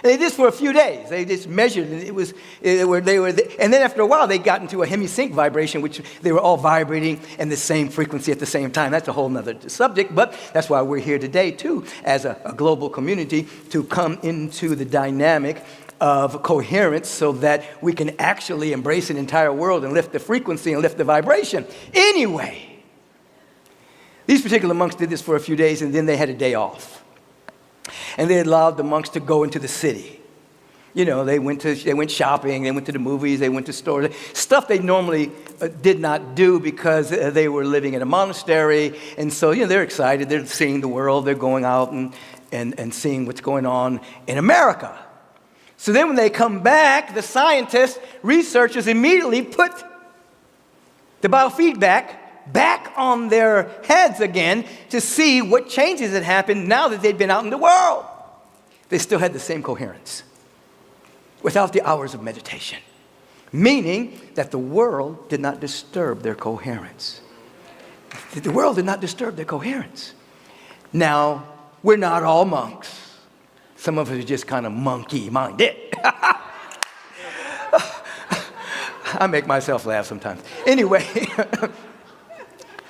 And they did this for a few days. They just measured, and and then after a while, they got into a hemisync vibration, which they were all vibrating in the same frequency at the same time. That's a whole nother subject, but that's why we're here today, too, as a global community, to come into the dynamic of coherence so that we can actually embrace an entire world and lift the frequency and lift the vibration. Anyway, these particular monks did this for a few days, and then they had a day off. And they allowed the monks to go into the city. You know, they went shopping, they went to the movies, they went to stores, stuff they normally did not do because they were living in a monastery. And so, they're excited, they're seeing the world, they're going out and seeing what's going on in America. So then when they come back, the scientists, researchers immediately put the biofeedback back on their heads again to see what changes had happened now that they'd been out in the world. They still had the same coherence without the hours of meditation, meaning that the world did not disturb their coherence. The world did not disturb their coherence. Now, we're not all monks. Some of us are just kind of monkey-minded. I make myself laugh sometimes. Anyway,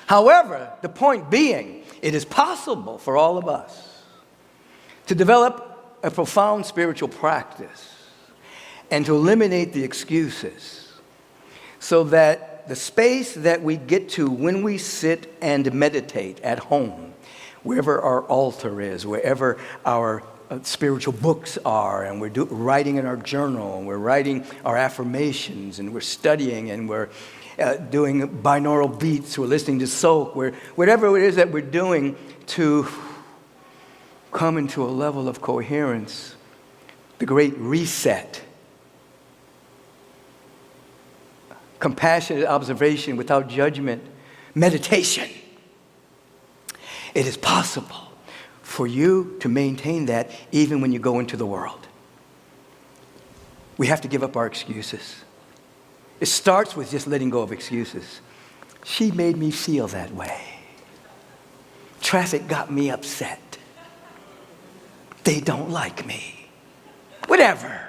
however, the point being, it is possible for all of us to develop a profound spiritual practice and to eliminate the excuses so that the space that we get to when we sit and meditate at home, wherever our altar is, wherever our spiritual books are, and we're writing in our journal, and we're writing our affirmations, and we're studying, and we're doing binaural beats, we're listening to soak, whatever it is that we're doing to come into a level of coherence, the great reset, compassionate observation without judgment, meditation. It is possible for you to maintain that even when you go into the world. We have to give up our excuses. It starts with just letting go of excuses. She made me feel that way. Traffic got me upset. They don't like me. Whatever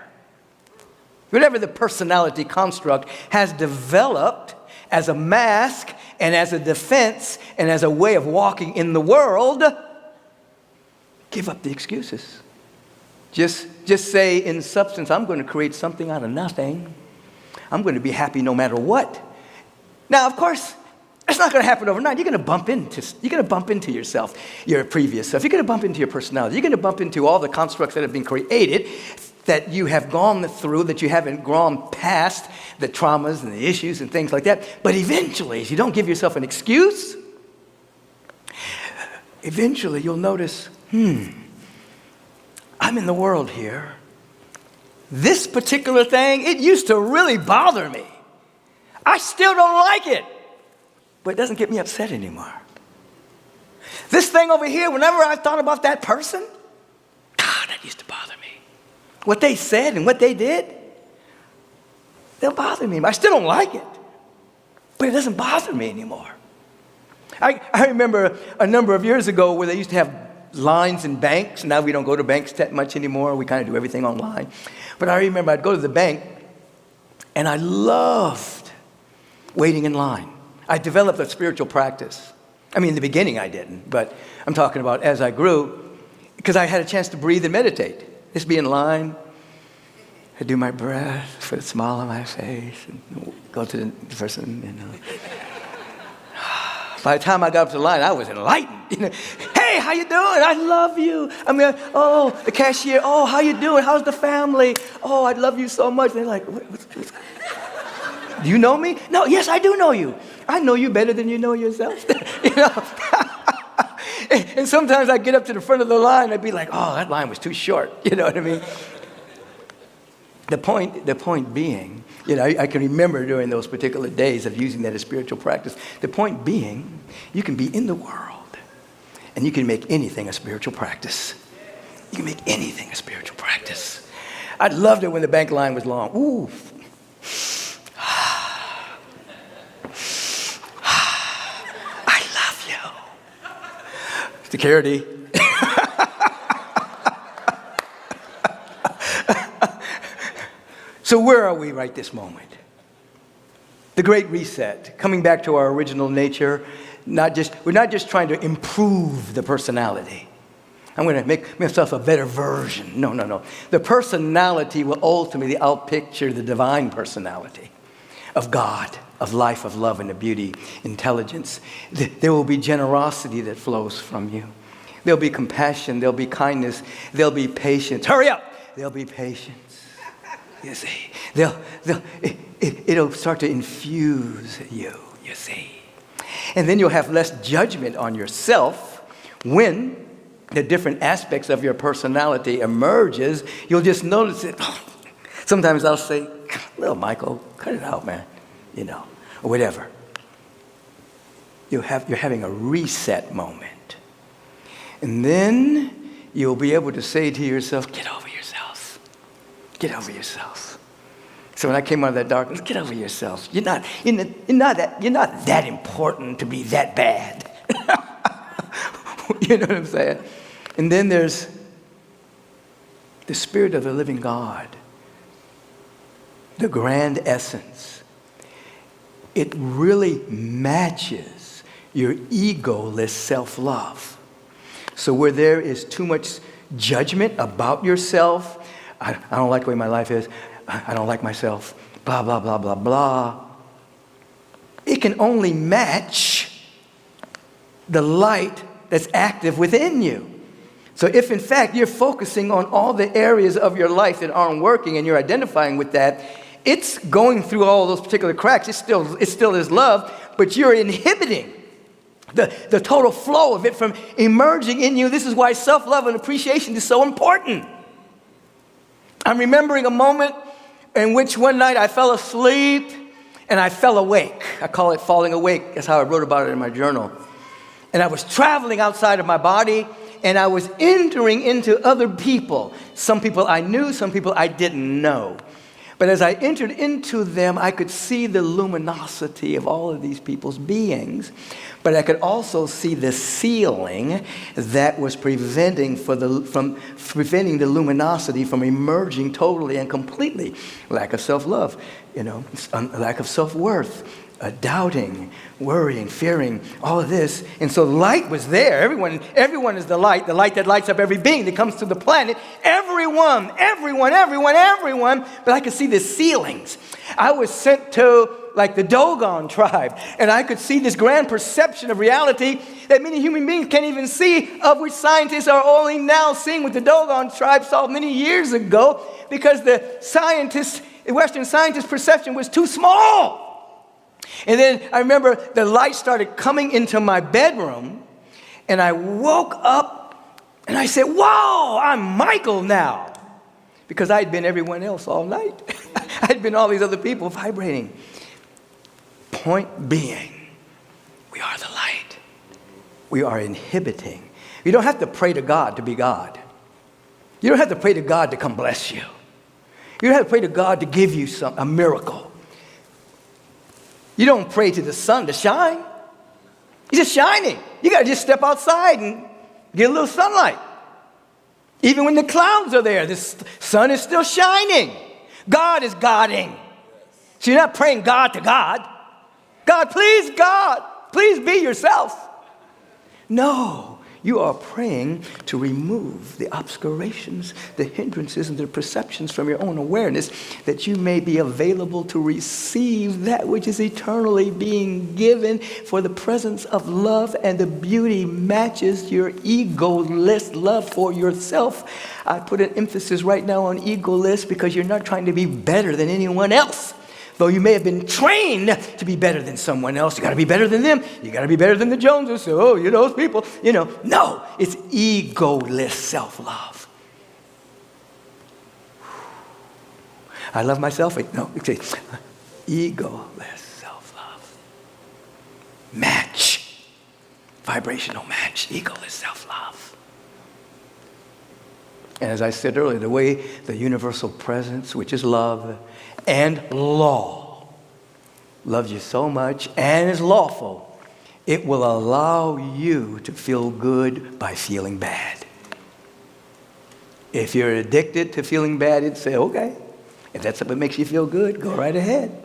the personality construct has developed as a mask and as a defense and as a way of walking in the world, give up the excuses. Just say in substance, I'm going to create something out of nothing. I'm going to be happy no matter what. Now, of course, It's not going to happen overnight. You're going to bump into yourself, your previous self. You're going to bump into your personality. You're going to bump into all the constructs that have been created that you have gone through, that you haven't gone past, the traumas and the issues and things like that. But eventually, if you don't give yourself an excuse, eventually you'll notice, I'm in the world here. This particular thing, it used to really bother me. I still don't like it, but it doesn't get me upset anymore. This thing over here, whenever I thought about that person, God, that used to bother me. What they said and what they did, they'll bother me. I still don't like it, but it doesn't bother me anymore. I remember a number of years ago where they used to have lines in banks. Now we don't go to banks that much anymore. We kind of do everything online. But I remember I'd go to the bank, and I loved waiting in line. I developed a spiritual practice. I mean, in the beginning I didn't, but I'm talking about as I grew, because I had a chance to breathe and meditate. Just be in line. I'd do my breath, put a smile on my face, and go to the person, you know. By the time I got up to the line, I was enlightened. You know, hey, how you doing? I love you. I mean, oh, the cashier, oh, how you doing? How's the family? Oh, I love you so much. They're like, what's do you know me? No, yes, I do know you. I know you better than you know yourself. You know? And sometimes I get up to the front of the line, I'd be like, oh, that line was too short. You know what I mean? The point being, you know, I can remember during those particular days of using that as spiritual practice. The point being, you can be in the world, and you can make anything a spiritual practice. You can make anything a spiritual practice. I loved it when the bank line was long. Ooh. I love you. Security. So where are we right this moment? The Great Reset, coming back to our original nature. We're not just trying to improve the personality. I'm going to make myself a better version. No. The personality will ultimately outpicture the divine personality of God, of life, of love, and of beauty, intelligence. There will be generosity that flows from you. There'll be compassion. There'll be kindness. There'll be patience. Hurry up! There'll be patience. You see, it'll start to infuse you see. And then you'll have less judgment on yourself when the different aspects of your personality emerges. You'll just notice it. Sometimes I'll say, little Michael, cut it out, man, you know, or whatever. You're having a reset moment. And then you'll be able to say to yourself, get over yourself. Get over yourself. So when I came out of that darkness, get over yourself. You're not that important to be that bad. You know what I'm saying? And then there's the Spirit of the living God, the grand essence. It really matches your egoless self-love. So where there is too much judgment about yourself, I don't like the way my life is, I don't like myself, blah, blah, blah, blah, blah. It can only match the light that's active within you. So if in fact you're focusing on all the areas of your life that aren't working and you're identifying with that, it's going through all those particular cracks. It still is love, but you're inhibiting the total flow of it from emerging in you. This is why self-love and appreciation is so important. I'm remembering a moment in which one night I fell asleep and I fell awake. I call it falling awake. That's how I wrote about it in my journal. And I was traveling outside of my body, and I was entering into other people. Some people I knew, some people I didn't know. But as I entered into them, I could see the luminosity of all of these people's beings. But I could also see the ceiling that was preventing the luminosity from emerging totally and completely. Lack of self-love, lack of self-worth, doubting, worrying, fearing, all of this. And so light was there. Everyone is the light that lights up every being that comes to the planet. Everyone. But I could see the ceilings. I was sent to like the Dogon tribe. And I could see this grand perception of reality that many human beings can't even see, of which scientists are only now seeing what the Dogon tribe saw many years ago, because the Western scientists' perception was too small. And then I remember the light started coming into my bedroom, and I woke up and I said, whoa, I'm Michael now. Because I'd been everyone else all night. I'd been all these other people vibrating. Point being, we are the light. We are inhibiting. You don't have to pray to God to be God. You don't have to pray to God to come bless you. You don't have to pray to God to give you a miracle. You don't pray to the sun to shine. He's just shining. You got to just step outside and get a little sunlight. Even when the clouds are there, the sun is still shining. God is Godding. So you're not praying God to God. God, please be yourself. No, you are praying to remove the obscurations, the hindrances, and the perceptions from your own awareness, that you may be available to receive that which is eternally being given, for the presence of love and the beauty matches your egoless love for yourself. I put an emphasis right now on egoless because you're not trying to be better than anyone else. Though you may have been trained to be better than someone else, you got to be better than them. You got to be better than the Joneses. So, those people, No, it's egoless self-love. I love myself. No, it's egoless self-love. Match. Vibrational match. Egoless self-love. And as I said earlier, the way the universal presence, which is love, and law loves you so much and is lawful, it will allow you to feel good by feeling bad. If you're addicted to feeling bad, it'd say, okay, if that's what makes you feel good, go right ahead.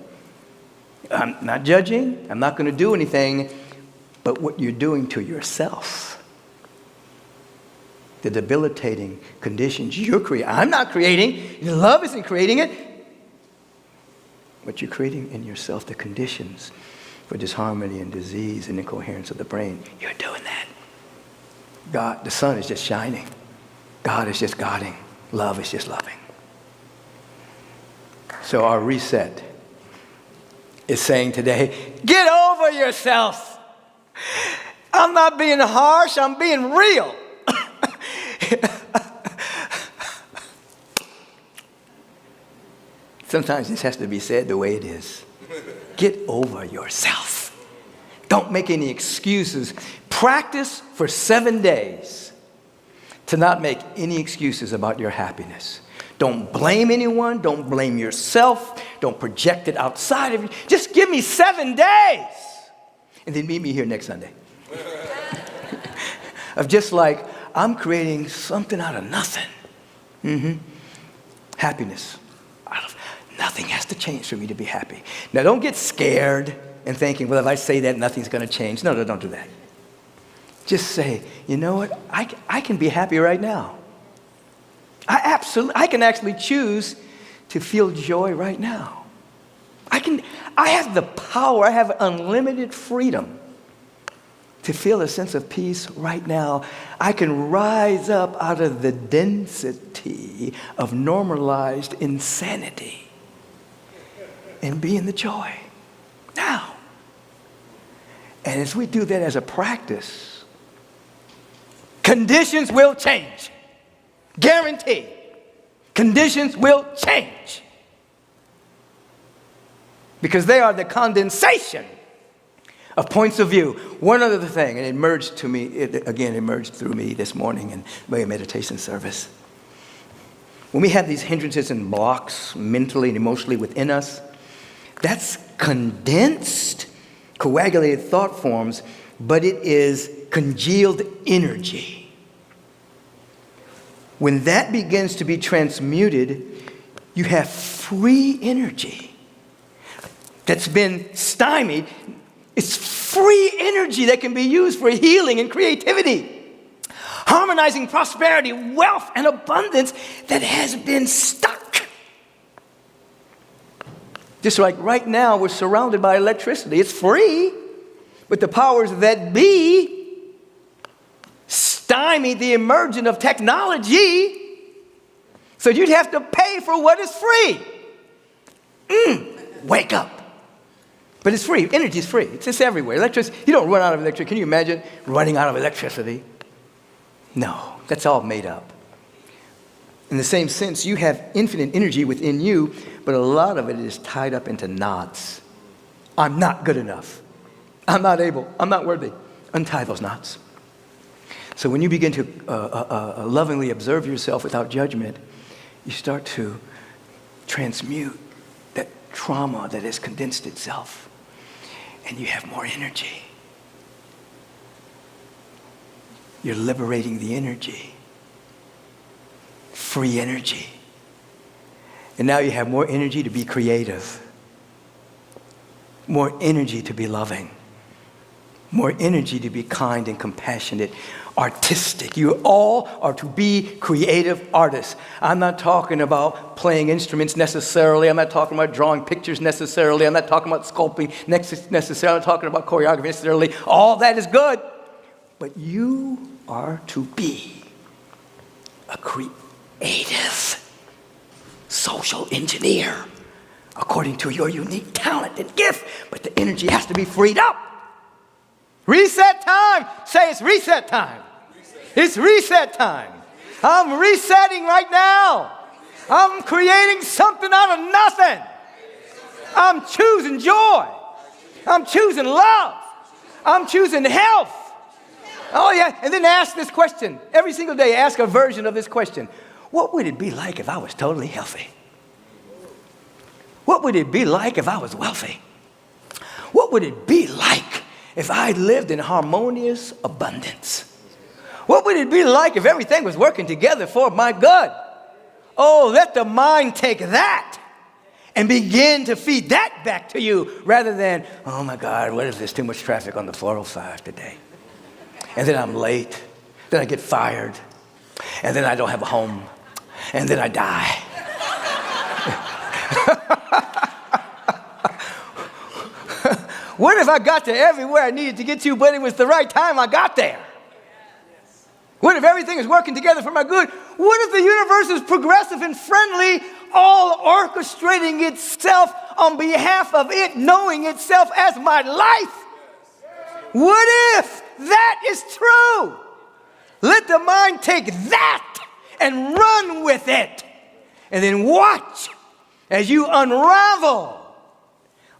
I'm not judging. I'm not going to do anything. But what you're doing to yourself, the debilitating conditions you're creating, I'm not creating. Love isn't creating it. But you're creating in yourself the conditions for disharmony and disease and incoherence of the brain. You're doing that. God, the sun is just shining. God is just Godding. Love is just loving. So our reset is saying today, get over yourself. I'm not being harsh, I'm being real. Sometimes this has to be said the way it is. Get over yourself. Don't make any excuses. Practice for 7 days to not make any excuses about your happiness. Don't blame anyone. Don't blame yourself. Don't project it outside of you. Just give me 7 days. And then meet me here next Sunday. Of just like, I'm creating something out of nothing. Happiness. Nothing has to change for me to be happy. Now, don't get scared and thinking, well, if I say that, nothing's going to change. No, don't do that. Just say, you know what? I can be happy right now. I can actually choose to feel joy right now. I have the power. I have unlimited freedom to feel a sense of peace right now. I can rise up out of the density of normalized insanity and be in the joy now. And as we do that as a practice, conditions will change. Guarantee. Conditions will change. Because they are the condensation of points of view. One other thing, and it emerged through me this morning in my meditation service. When we have these hindrances and blocks mentally and emotionally within us, that's condensed, coagulated thought forms, but it is congealed energy. When that begins to be transmuted, you have free energy that's been stymied. It's free energy that can be used for healing and creativity, harmonizing prosperity, wealth, and abundance that has been stuck. Just like right now, we're surrounded by electricity. It's free, but the powers that be stymied the emergence of technology, so you'd have to pay for what is free. Wake up. But it's free. Energy is free. It's just everywhere. Electricity, you don't run out of electricity. Can you imagine running out of electricity? No, that's all made up. In the same sense, you have infinite energy within you, but a lot of it is tied up into knots. I'm not good enough. I'm not able. I'm not worthy. Untie those knots. So when you begin to lovingly observe yourself without judgment, you start to transmute that trauma that has condensed itself, and you have more energy. You're liberating the energy. Free energy. And now you have more energy to be creative. More energy to be loving. More energy to be kind and compassionate, artistic. You all are to be creative artists. I'm not talking about playing instruments necessarily. I'm not talking about drawing pictures necessarily. I'm not talking about sculpting necessarily. I'm not talking about choreography necessarily. All that is good. But you are to be a creative social engineer according to your unique talent and gift. But the energy has to be freed up. Reset time. Say it's reset time. It's reset time. I'm resetting right now. I'm creating something out of nothing. I'm choosing joy. I'm choosing love. I'm choosing health. Oh yeah, and then ask this question. Every single day, ask a version of this question. What would it be like if I was totally healthy? What would it be like if I was wealthy? What would it be like if I lived in harmonious abundance? What would it be like if everything was working together for my good? Oh, let the mind take that and begin to feed that back to you rather than, oh my God, what if there's too much traffic on the 405 today? And then I'm late, then I get fired, and then I don't have a home, and then I die. What if I got to everywhere I needed to get to, but it was the right time I got there? What if everything is working together for my good? What if the universe is progressive and friendly, all orchestrating itself on behalf of it, knowing itself as my life? What if that is true? Let the mind take that and run with it. And then watch as you unravel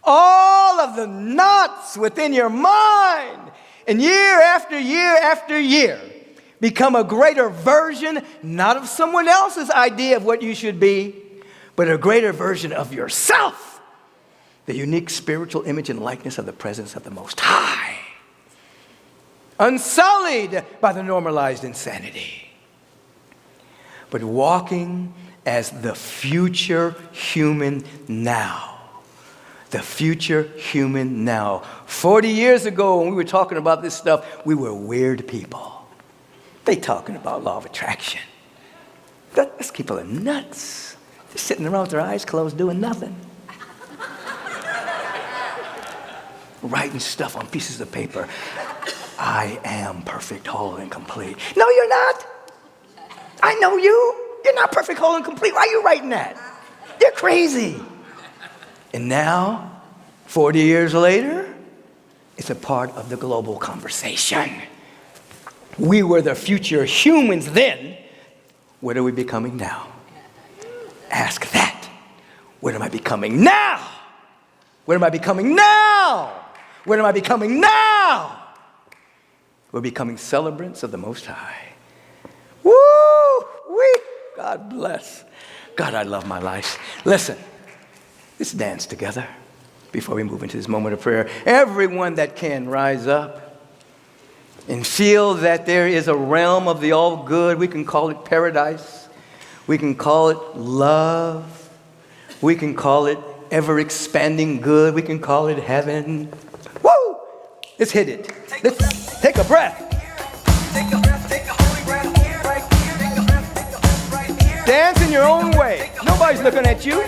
all of the knots within your mind. And year after year after year, become a greater version, not of someone else's idea of what you should be, but a greater version of yourself. The unique spiritual image and likeness of the presence of the Most High. Unsullied by the normalized insanity. But walking as the future human now. The future human now. 40 years ago when we were talking about this stuff, we were weird people. They talking about law of attraction. Those people are nuts. They're sitting around with their eyes closed doing nothing. Writing stuff on pieces of paper. I am perfect, whole, and complete. No, you're not. I know you. You're not perfect, whole, and complete. Why are you writing that? You're crazy. And now, 40 years later, it's a part of the global conversation. We were the future humans then. What are we becoming now? Ask that. What am I becoming now? What am I becoming now? What am I becoming now? We're becoming celebrants of the Most High. Woo-wee! God bless. God, I love my life. Listen, let's dance together before we move into this moment of prayer. Everyone that can rise up and feel that there is a realm of the all good. We can call it paradise. We can call it love. We can call it ever-expanding good. We can call it heaven. Woo! Let's hit it. Let's take a breath. Dance in your own way. Nobody's looking at you.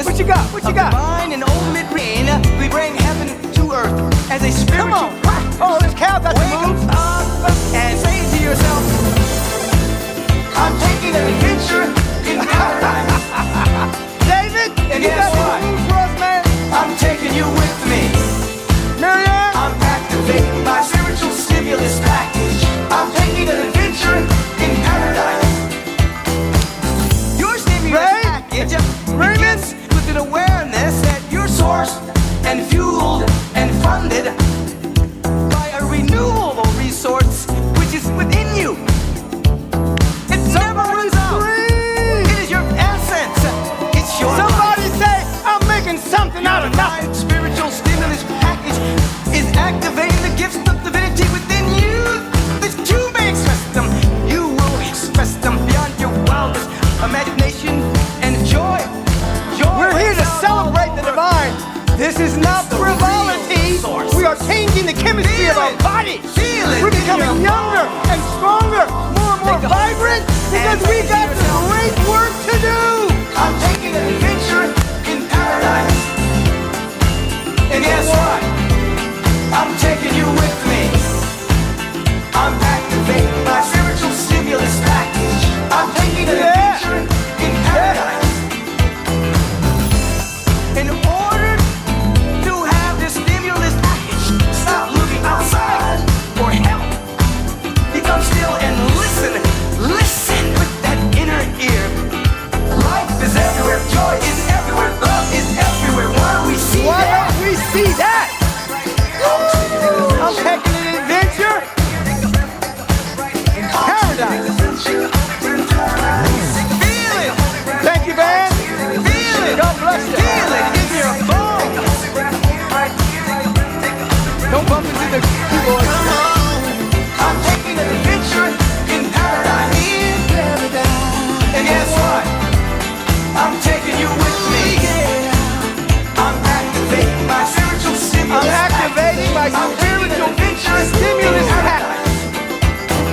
practice. What you got? What you got? Divine and ultimate reign. We bring heaven to earth as a spiritual Come on. practice. Oh, this cow got to Wake move. up and say to yourself, I'm taking an adventure in paradise. David, And you guess got what? any moves for us, man? I'm taking you with me. Marianne? I'm activating my spiritual stimulus package. I'm taking an adventure in paradise. Your stimulus Ray? package Raymond? begins with an awareness that you're sourced and fueled and funded by a renewable resource which is within you. It never runs out. It is your essence. It's your Somebody life. say, I'm making something out of nothing. Divine spiritual stimulus package is activating the gifts of divinity within you that you may express them. You will express them beyond your wildest imagination and joy. We're here to celebrate the divine. This is not It's the frivolity. real source. We are changing the chemistry of our Feel it. bodies. Feel it We're in becoming your younger and stronger, more and more Take a- vibrant, because and we say to got some yourself, great work to do. I'm taking an adventure in paradise. And guess what? I'm taking you with me. I'm activating my spiritual stimulus package. I'm taking an adventure in paradise. In order to have this stimulus package, stop looking outside for help. Become still and listen. Listen with that inner ear. Life is everywhere. Joy is everywhere. Love is everywhere. Why don't we see Why that? don't we see that? I'm taking an adventure in paradise. Feel it. Thank you, man. Feel it. God bless you. Feel it in your bones. Don't bump into the keyboard. I'm taking an adventure in paradise. And guess what? I'm taking you with me. I'm activating my spiritual stimulus. I'm activating my spiritual stimulus package.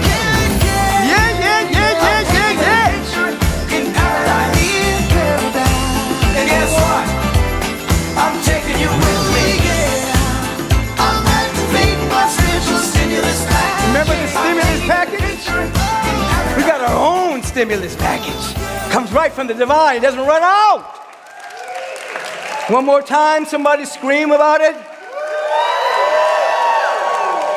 Yeah, yeah, yeah, yeah, yeah, yeah. In paradise. And guess what? I'm taking you with me. I'm activating my spiritual stimulus package. Remember the stimulus package? We got our own stimulus package. Comes right from the divine. It doesn't run out. One more time, somebody scream about it.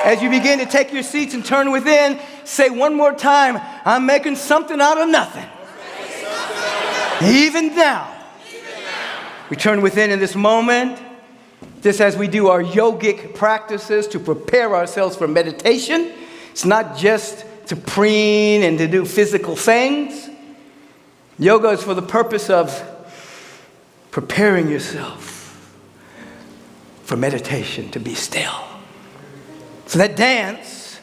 As you begin to take your seats and turn within, say one more time, I'm making something out of nothing. Even now. We turn within in this moment, just as we do our yogic practices to prepare ourselves for meditation. It's not just to preen and to do physical things. Yoga is for the purpose of preparing yourself for meditation, to be still. So that dance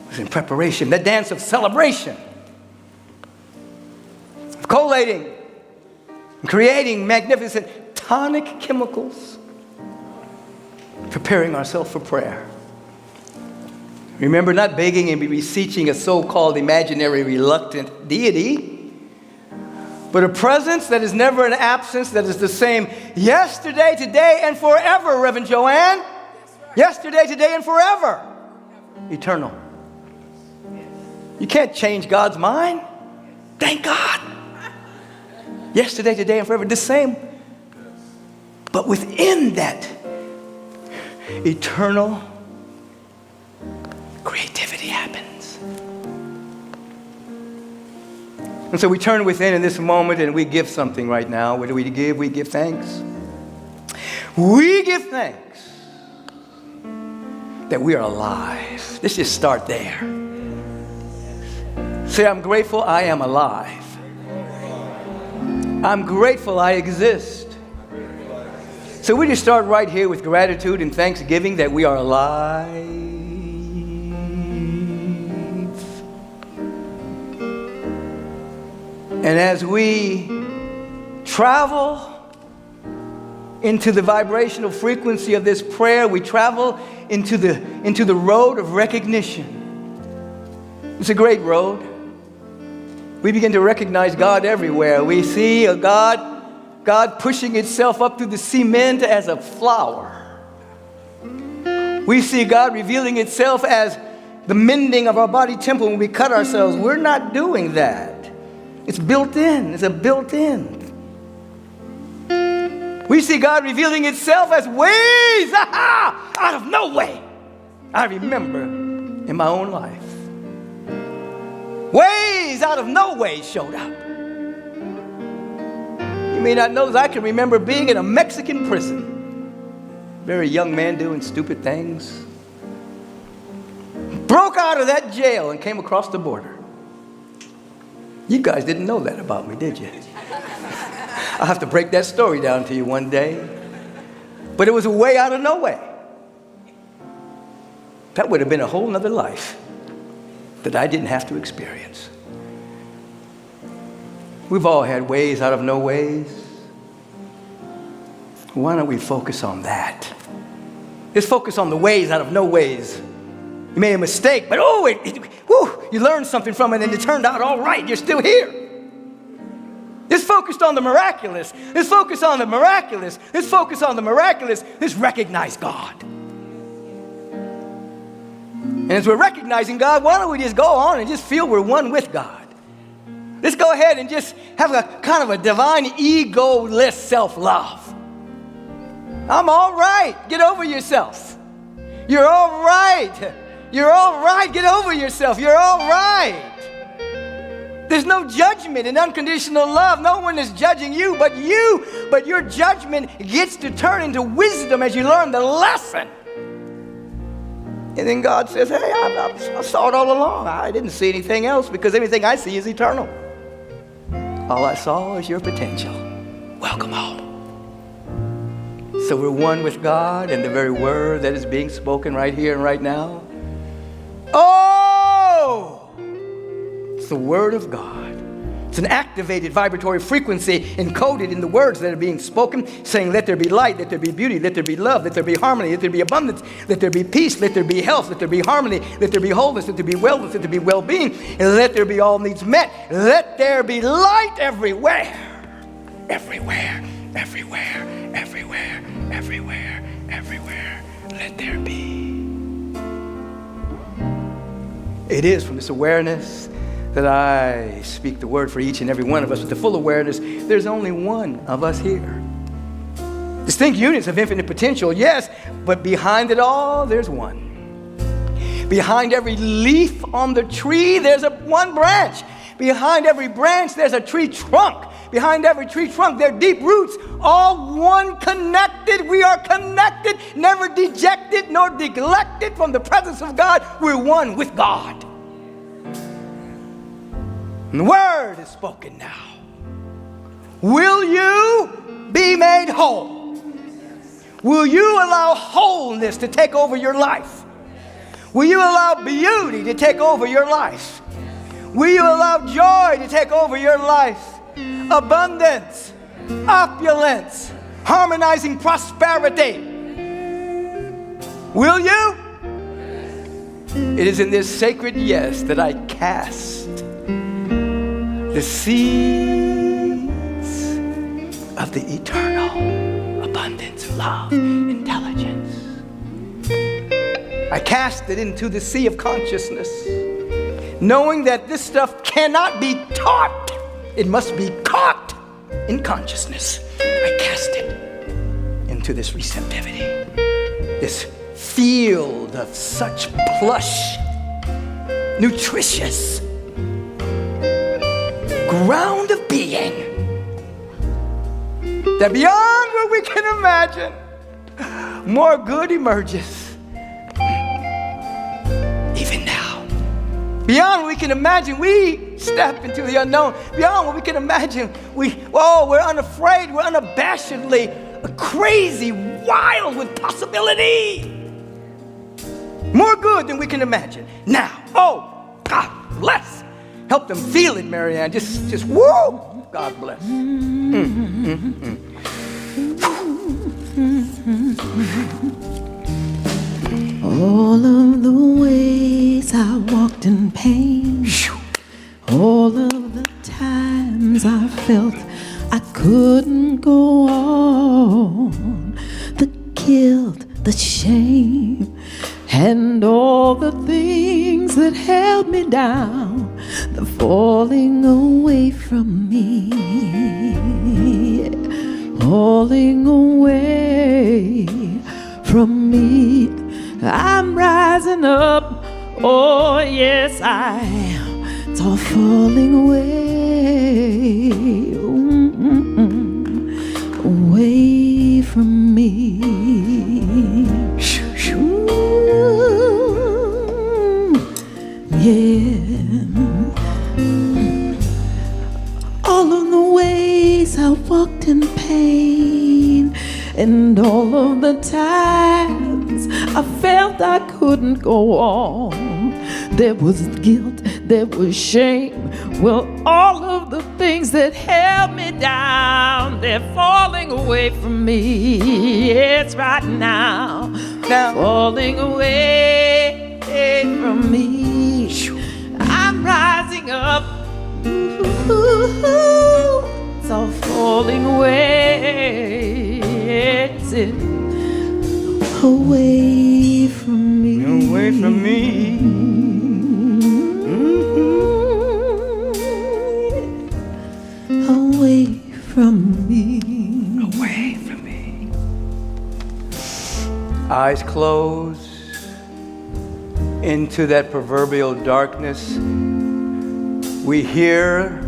was in preparation, that dance of celebration, of collating, and creating magnificent tonic chemicals, preparing ourselves for prayer. Remember, not begging and beseeching a so-called imaginary reluctant deity, but a presence that is never an absence, that is the same yesterday, today, and forever, Reverend Joanne. Yesterday, today, and forever. Eternal. You can't change God's mind. Thank God. Yesterday, today, and forever, the same. But within that eternal creativity happens. And so we turn within in this moment and we give something right now. What do we give? We give thanks. We give thanks that we are alive. Let's just start there. Say, I'm grateful I am alive. I'm grateful I exist. So we just start right here with gratitude and thanksgiving that we are alive. And as we travel into the vibrational frequency of this prayer, we travel into the road of recognition. It's a great road. We begin to recognize God everywhere. We see a God God pushing itself up through the cement as a flower. We see God revealing itself as the mending of our body temple when we cut ourselves. We're not doing that. It's built in. It's a built-in. We see God revealing itself as ways out of no way. I remember in my own life, ways out of no way showed up. You may not know this, I can remember being in a Mexican prison. Very young man doing stupid things. Broke out of that jail and came across the border. You guys didn't know that about me, did you? I'll have to break that story down to you one day. But it was a way out of no way. That would have been a whole nother life that I didn't have to experience. We've all had ways out of no ways. Why don't we focus on that? Let's focus on the ways out of no ways. You made a mistake, but you learned something from it and it turned out all right. You're still here. Let's focus on the miraculous. Let's focus on the miraculous. Let's focus on the miraculous. Let's recognize God. And as we're recognizing God, why don't we just go on and just feel we're one with God? Let's go ahead and just have a kind of a divine ego-less self-love. I'm all right. Get over yourself. You're all right. You're all right. Get over yourself. You're all right. There's no judgment in unconditional love. No one is judging you. But your judgment gets to turn into wisdom as you learn the lesson. And then God says, hey, I saw it all along. I didn't see anything else because everything I see is eternal. All I saw is your potential. Welcome home. So we're one with God and the very word that is being spoken right here and right now. Oh! It's the word of God. It's an activated vibratory frequency encoded in the words that are being spoken, saying, let there be light, let there be beauty, let there be love, let there be harmony, let there be abundance, let there be peace, let there be health, let there be harmony, let there be wholeness, let there be wellness, let there be well-being, and let there be all needs met. Let there be light everywhere. Everywhere, everywhere, everywhere, everywhere, everywhere. Let there be. It is from this awareness that I speak the word for each and every one of us with the full awareness there's only one of us here. Distinct units of infinite potential, yes, but behind it all, there's one. Behind every leaf on the tree, there's one branch. Behind every branch, there's a tree trunk. Behind every tree trunk, there are deep roots, all one connected. We are connected, never dejected nor neglected from the presence of God. We're one with God. And the word is spoken now. Will you be made whole? Will you allow wholeness to take over your life? Will you allow beauty to take over your life? Will you allow joy to take over your life? Abundance, opulence, harmonizing prosperity. Will you? It is in this sacred yes that I cast the seeds of the eternal abundance, love, intelligence. I cast it into the sea of consciousness, knowing that this stuff cannot be taught. It must be caught in consciousness. I cast it into this receptivity, this field of such plush, nutritious ground of being that beyond what we can imagine, more good emerges. Even now, beyond what we can imagine, we step into the unknown. Beyond what we can imagine, we're unafraid, we're unabashedly crazy, wild with possibility. More good than we can imagine. Now, God bless. Help them feel it, Marianne. Just whoa. God bless. All of the ways I walked in pain, all of the times I felt I couldn't go on. The guilt, the shame, and all the things that held me down, the falling away from me, falling away from me. I'm rising up, oh yes I am. It's all falling away, away from me. Yeah. All of the ways I walked in pain, and all of the times I felt I couldn't go on. There was guilt, there was shame. Well, all of the things that held me down, they're falling away from me. It's right now, falling away from me. I'm rising up. Ooh, it's all falling away. It's away from me. Away from me. Away from me. Away from me. Eyes closed into that proverbial darkness. We hear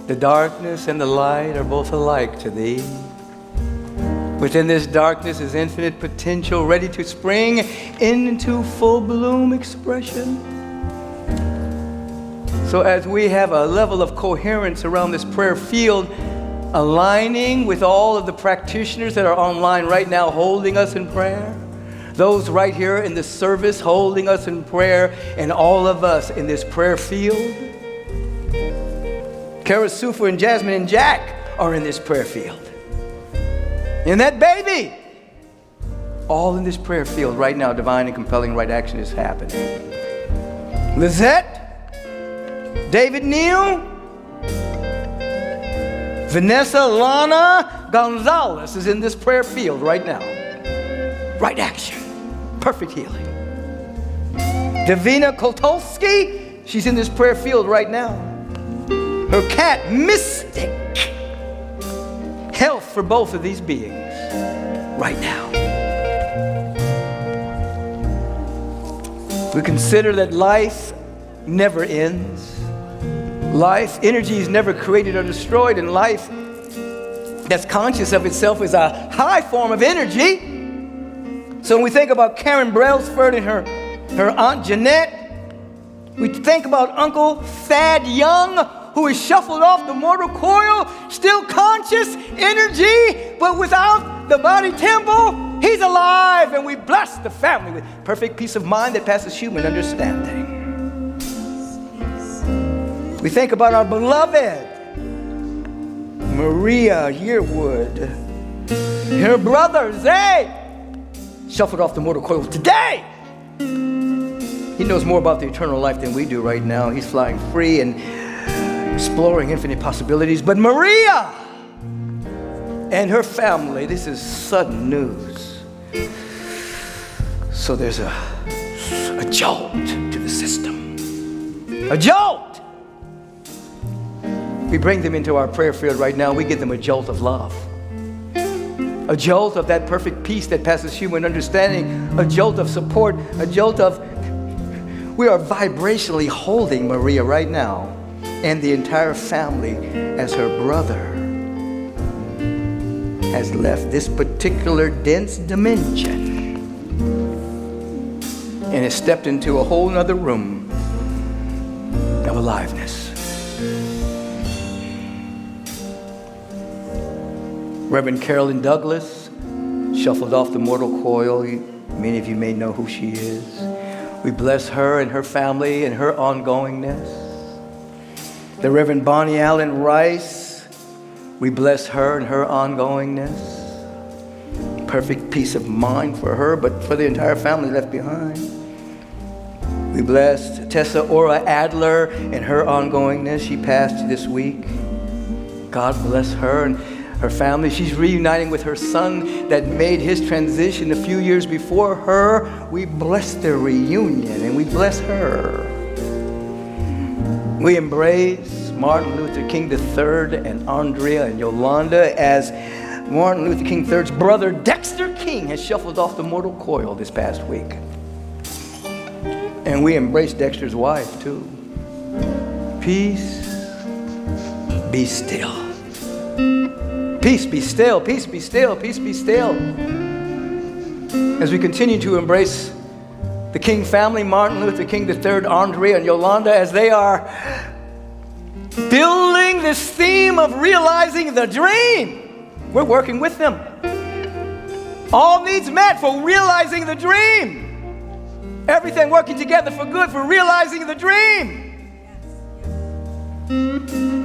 the darkness and the light are both alike to thee. Within this darkness is infinite potential ready to spring into full bloom expression. So as we have a level of coherence around this prayer field, aligning with all of the practitioners that are online right now holding us in prayer, those right here in the service holding us in prayer, and all of us in this prayer field, Kara Sufa and Jasmine and Jack are in this prayer field. And that baby, all in this prayer field right now, divine and compelling right action is happening. Lizette, David Neal, Vanessa Lana Gonzalez is in this prayer field right now. Right action, perfect healing. Davina Koltowski, she's in this prayer field right now. Her cat, Mystic. Health for both of these beings right now. We consider that life never ends. Life, energy is never created or destroyed, and life that's conscious of itself is a high form of energy. So when we think about Karen Brailsford and her Aunt Jeanette, we think about Uncle Thad Young, who is shuffled off the mortal coil, still conscious, energy, but without the body temple, he's alive, and we bless the family with perfect peace of mind that passes human understanding. We think about our beloved Maria Yearwood, her brother Zay, shuffled off the mortal coil today. He knows more about the eternal life than we do right now. He's flying free and exploring infinite possibilities. But Maria and her family, this is sudden news. So there's a jolt to the system. A jolt! We bring them into our prayer field right now. We give them a jolt of love. A jolt of that perfect peace that passes human understanding. A jolt of support. A jolt of... We are vibrationally holding Maria right now and the entire family as her brother has left this particular dense dimension and has stepped into a whole nother room of aliveness. Reverend Carolyn Douglas shuffled off the mortal coil. Many of you may know who she is. We bless her and her family and her ongoingness. The Reverend Bonnie Allen Rice, we bless her and her ongoingness. Perfect peace of mind for her, but for the entire family left behind. We blessed Tessa Ora Adler and her ongoingness. She passed this week. God bless her and her family. She's reuniting with her son that made his transition a few years before her. We bless their reunion and we bless her. We embrace Martin Luther King III and Andrea and Yolanda as Martin Luther King III's brother Dexter King has shuffled off the mortal coil this past week. And we embrace Dexter's wife too. Peace, be still. Peace be still, peace be still, peace be still. As we continue to embrace the King family, Martin Luther King III, Andrea, and Yolanda, as they are building this theme of realizing the dream, we're working with them. All needs met for realizing the dream. Everything working together for good for realizing the dream.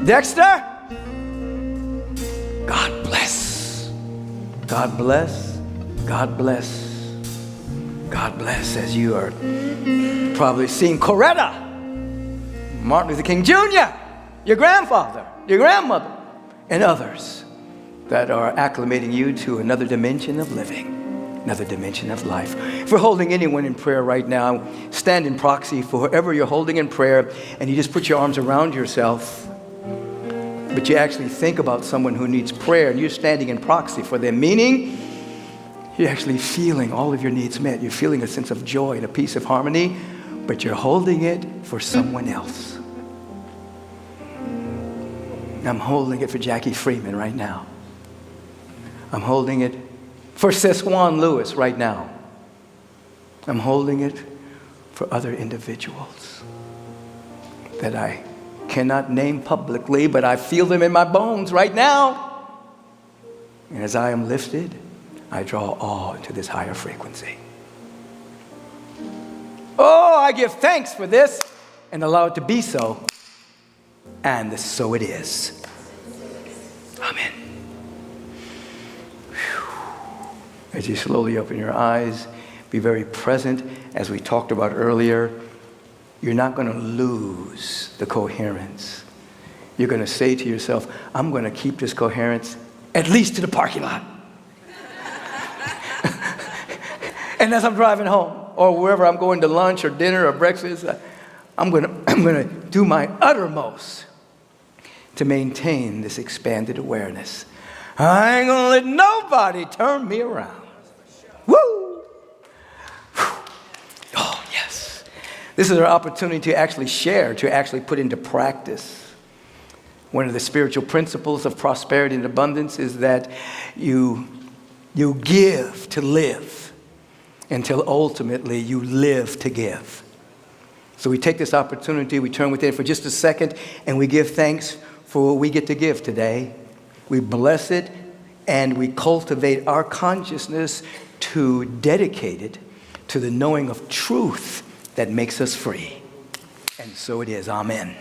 Dexter, God bless. God bless. God bless. God bless as you are probably seeing Coretta, Martin Luther King Jr., your grandfather, your grandmother, and others that are acclimating you to another dimension of living, another dimension of life. If we're holding anyone in prayer right now, stand in proxy for whoever you're holding in prayer, and you just put your arms around yourself, but you actually think about someone who needs prayer, and you're standing in proxy for them, meaning you're actually feeling all of your needs met. You're feeling a sense of joy and a peace of harmony, but you're holding it for someone else. I'm holding it for Jackie Freeman right now. I'm holding it for Sis Juan Lewis right now. I'm holding it for other individuals that I cannot name publicly, but I feel them in my bones right now. And as I am lifted, I draw all into this higher frequency. Oh, I give thanks for this and allow it to be so. And so it is. Amen. Whew. As you slowly open your eyes, be very present. As we talked about earlier, you're not going to lose the coherence. You're going to say to yourself, I'm going to keep this coherence at least to the parking lot. And as I'm driving home, or wherever I'm going to lunch or dinner or breakfast, I'm going to do my uttermost to maintain this expanded awareness. I ain't going to let nobody turn me around. Woo! Oh, yes. This is our opportunity to actually share, to actually put into practice. One of the spiritual principles of prosperity and abundance is that you give to live until ultimately you live to give. So we take this opportunity, we turn within for just a second, and we give thanks for what we get to give today. We bless it, and we cultivate our consciousness to dedicate it to the knowing of truth that makes us free. And so it is. Amen.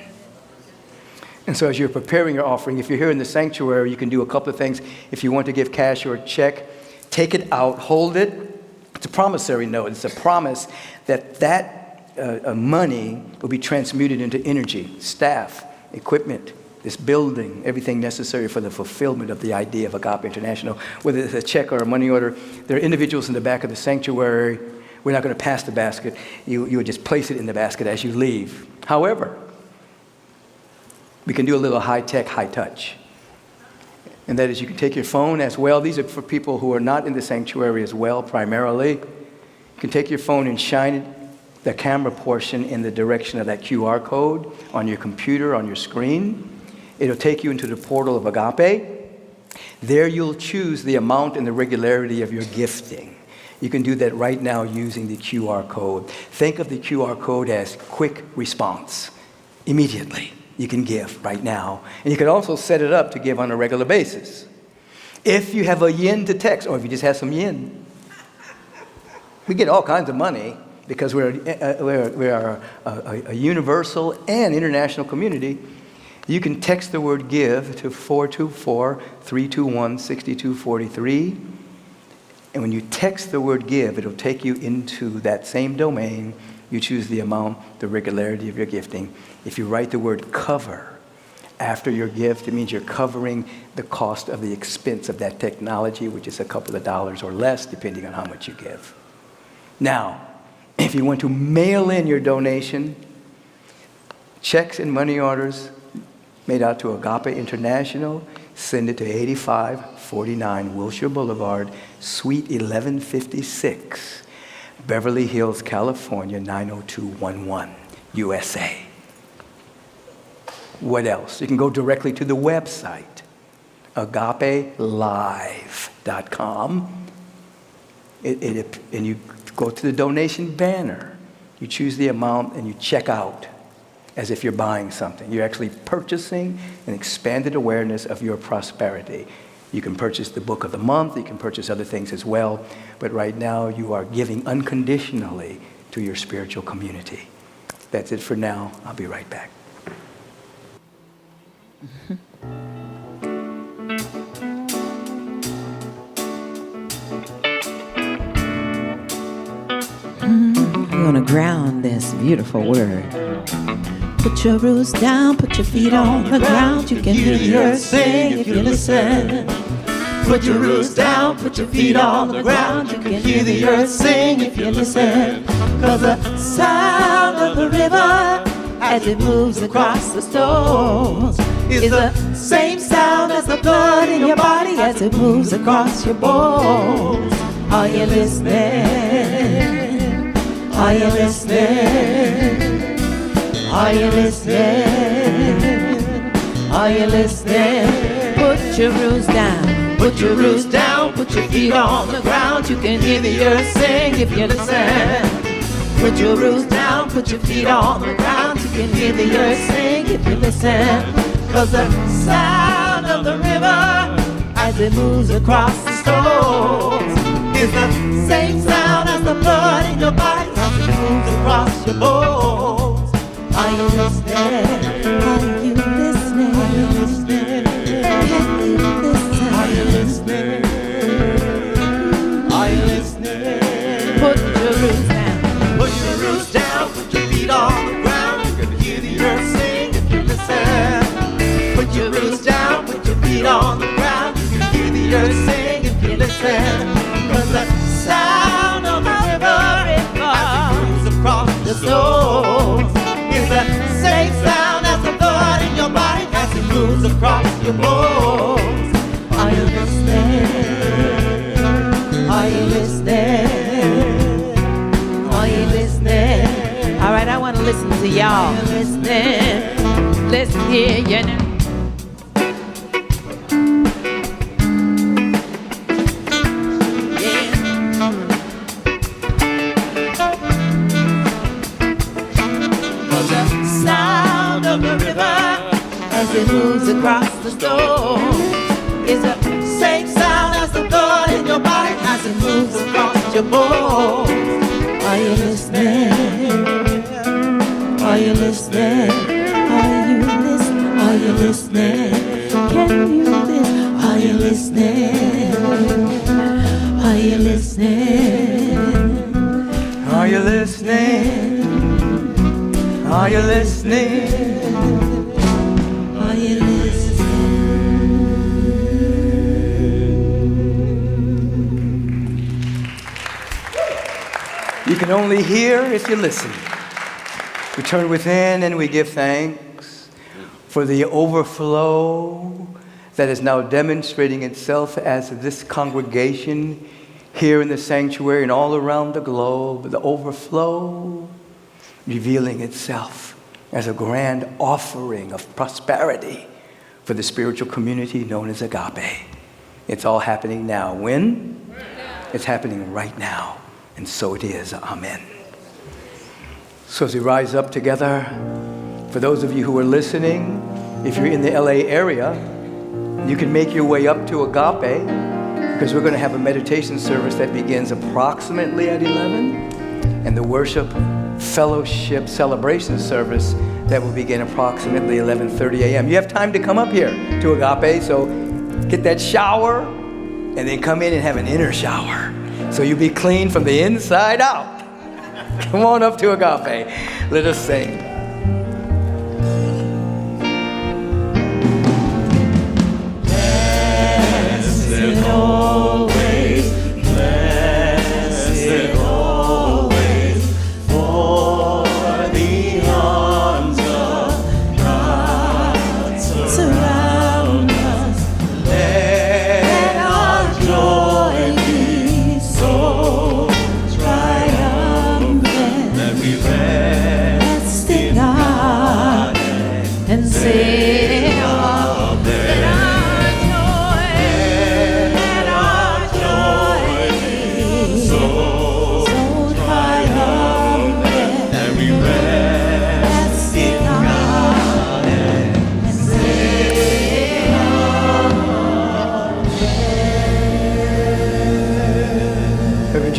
And so as you're preparing your offering, if you're here in the sanctuary, you can do a couple of things. If you want to give cash or a check, take it out, hold it. It's a promissory note. It's a promise that money will be transmuted into energy, staff, equipment, this building, everything necessary for the fulfillment of the idea of Agape International. Whether it's a check or a money order, there are individuals in the back of the sanctuary. We're not going to pass the basket. You would just place it in the basket as you leave. However, we can do a little high-tech, high-touch. And that is, you can take your phone as well. These are for people who are not in the sanctuary as well, primarily. You can take your phone and shine it, the camera portion, in the direction of that QR code on your computer, on your screen. It'll take you into the portal of Agape. There you'll choose the amount and the regularity of your gifting. You can do that right now using the QR code. Think of the QR code as quick response. Immediately. You can give right now. And you can also set it up to give on a regular basis. If you have a yen to text, or if you just have some yen, we get all kinds of money because we are a universal and international community. You can text the word give to 424-321-6243. And when you text the word give, it'll take you into that same domain. You choose the amount, the regularity of your gifting. If you write the word cover After your gift, it means you're covering the cost of the expense of that technology, which is a couple of dollars or less, depending on how much you give. Now, if you want to mail in your donation, checks and money orders made out to Agape International, send it to 8549 Wilshire Boulevard, Suite 1156, Beverly Hills, California, 90211, USA. What else? You can go directly to the website, agapelive.com. And you go to the donation banner. You choose the amount and you check out as if you're buying something. You're actually purchasing an expanded awareness of your prosperity. You can purchase the book of the month. You can purchase other things as well. But right now, you are giving unconditionally to your spiritual community. That's it for now. I'll be right back. We're going to ground this beautiful word. Put your roots down, put your feet on the ground. You can hear the earth sing if you listen. Put your roots down, put your feet on the ground. You can hear the earth sing if you listen. 'Cause the sound of the river as it moves across the stones is the same sound as the blood in your body as it moves across your bones. Are you listening? Are you listening? Are you listening? Are you listening? Put your roots down, put your roots down, put your feet on the ground. You can hear the earth sing if you listen. Put your roots down, put your feet on the ground. You can hear the earth sing if you listen. 'Cause the sound of the river as it moves across the stones is the same sound as the blood in your body as it moves across your bones. Are you listening? Are you listening? Are you listening? Can you listen? Are you listening? Are you listening? Put your roots down. Put your roots down. Put your feet on the ground. You can hear the earth sing if you listen. Put your roots down. Put your feet on the ground. You can hear the earth sing if you listen. 'Cause the sound of the river as it moves across the stones is the same sound as the blood in your body as it moves across your bones. Are you listening? Are you listening? Are you listening? All right, I want to listen to y'all. Are you listening? Let's hear you now. As it moves across the stone is the same sound as the blood in your body as it moves across your bones. Are you listening? Are you listening? Are you listening? Are you listening? Can you listen? Are you listening? Are you listening? Are you listening? Are you listening? Are you listening? You can only hear if you listen. We turn within and we give thanks for the overflow that is now demonstrating itself as this congregation here in the sanctuary and all around the globe. The overflow revealing itself as a grand offering of prosperity for the spiritual community known as Agape. It's all happening now. When? It's happening right now. And so it is. Amen. So as we rise up together, for those of you who are listening, if you're in the LA area, you can make your way up to Agape because we're going to have a meditation service that begins approximately at 11 and the worship fellowship celebration service that will begin approximately 11:30 a.m. You have time to come up here to Agape, so get that shower and then come in and have an inner shower so you'll be clean from the inside out. Come on up to Agape. Let us sing.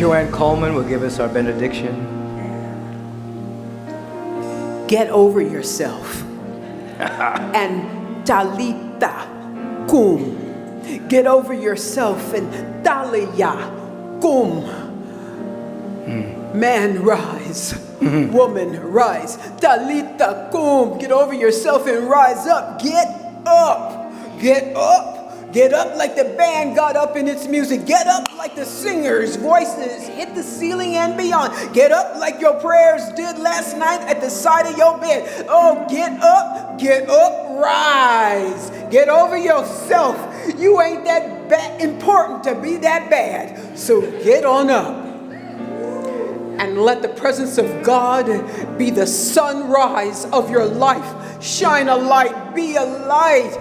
Joanne Coleman will give us our benediction. Get over yourself. And Talita Kum. Get over yourself and Talia Kum. Man, rise. Woman, rise. Talita Kum. Get over yourself and rise up. Get up. Get up. Get up like the band got up in its music. Get up like the singers' voices hit the ceiling and beyond. Get up like your prayers did last night at the side of your bed. Oh, get up, rise. Get over yourself. You ain't that important to be that bad. So get on up. And let the presence of God be the sunrise of your life. Shine a light, be a light.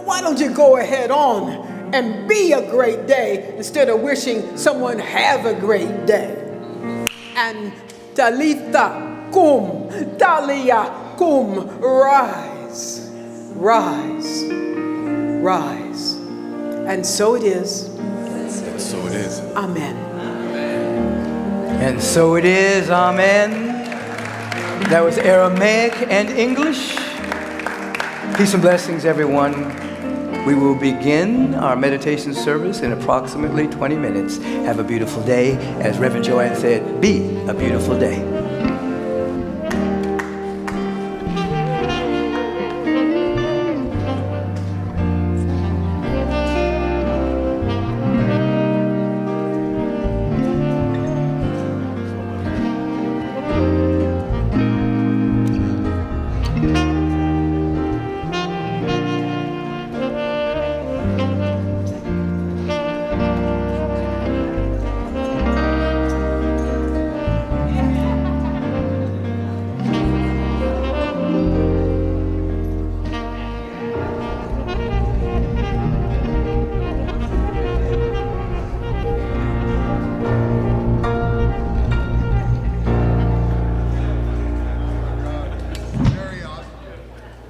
Why don't you go ahead on and be a great day instead of wishing someone have a great day? And Talita Kum, Talia Kum, rise, rise, rise. And so it is. So it is. Amen. And so it is, amen. That was Aramaic and English. Peace and blessings, everyone. We will begin our meditation service in approximately 20 minutes. Have a beautiful day. As Reverend Joanne said, be a beautiful day.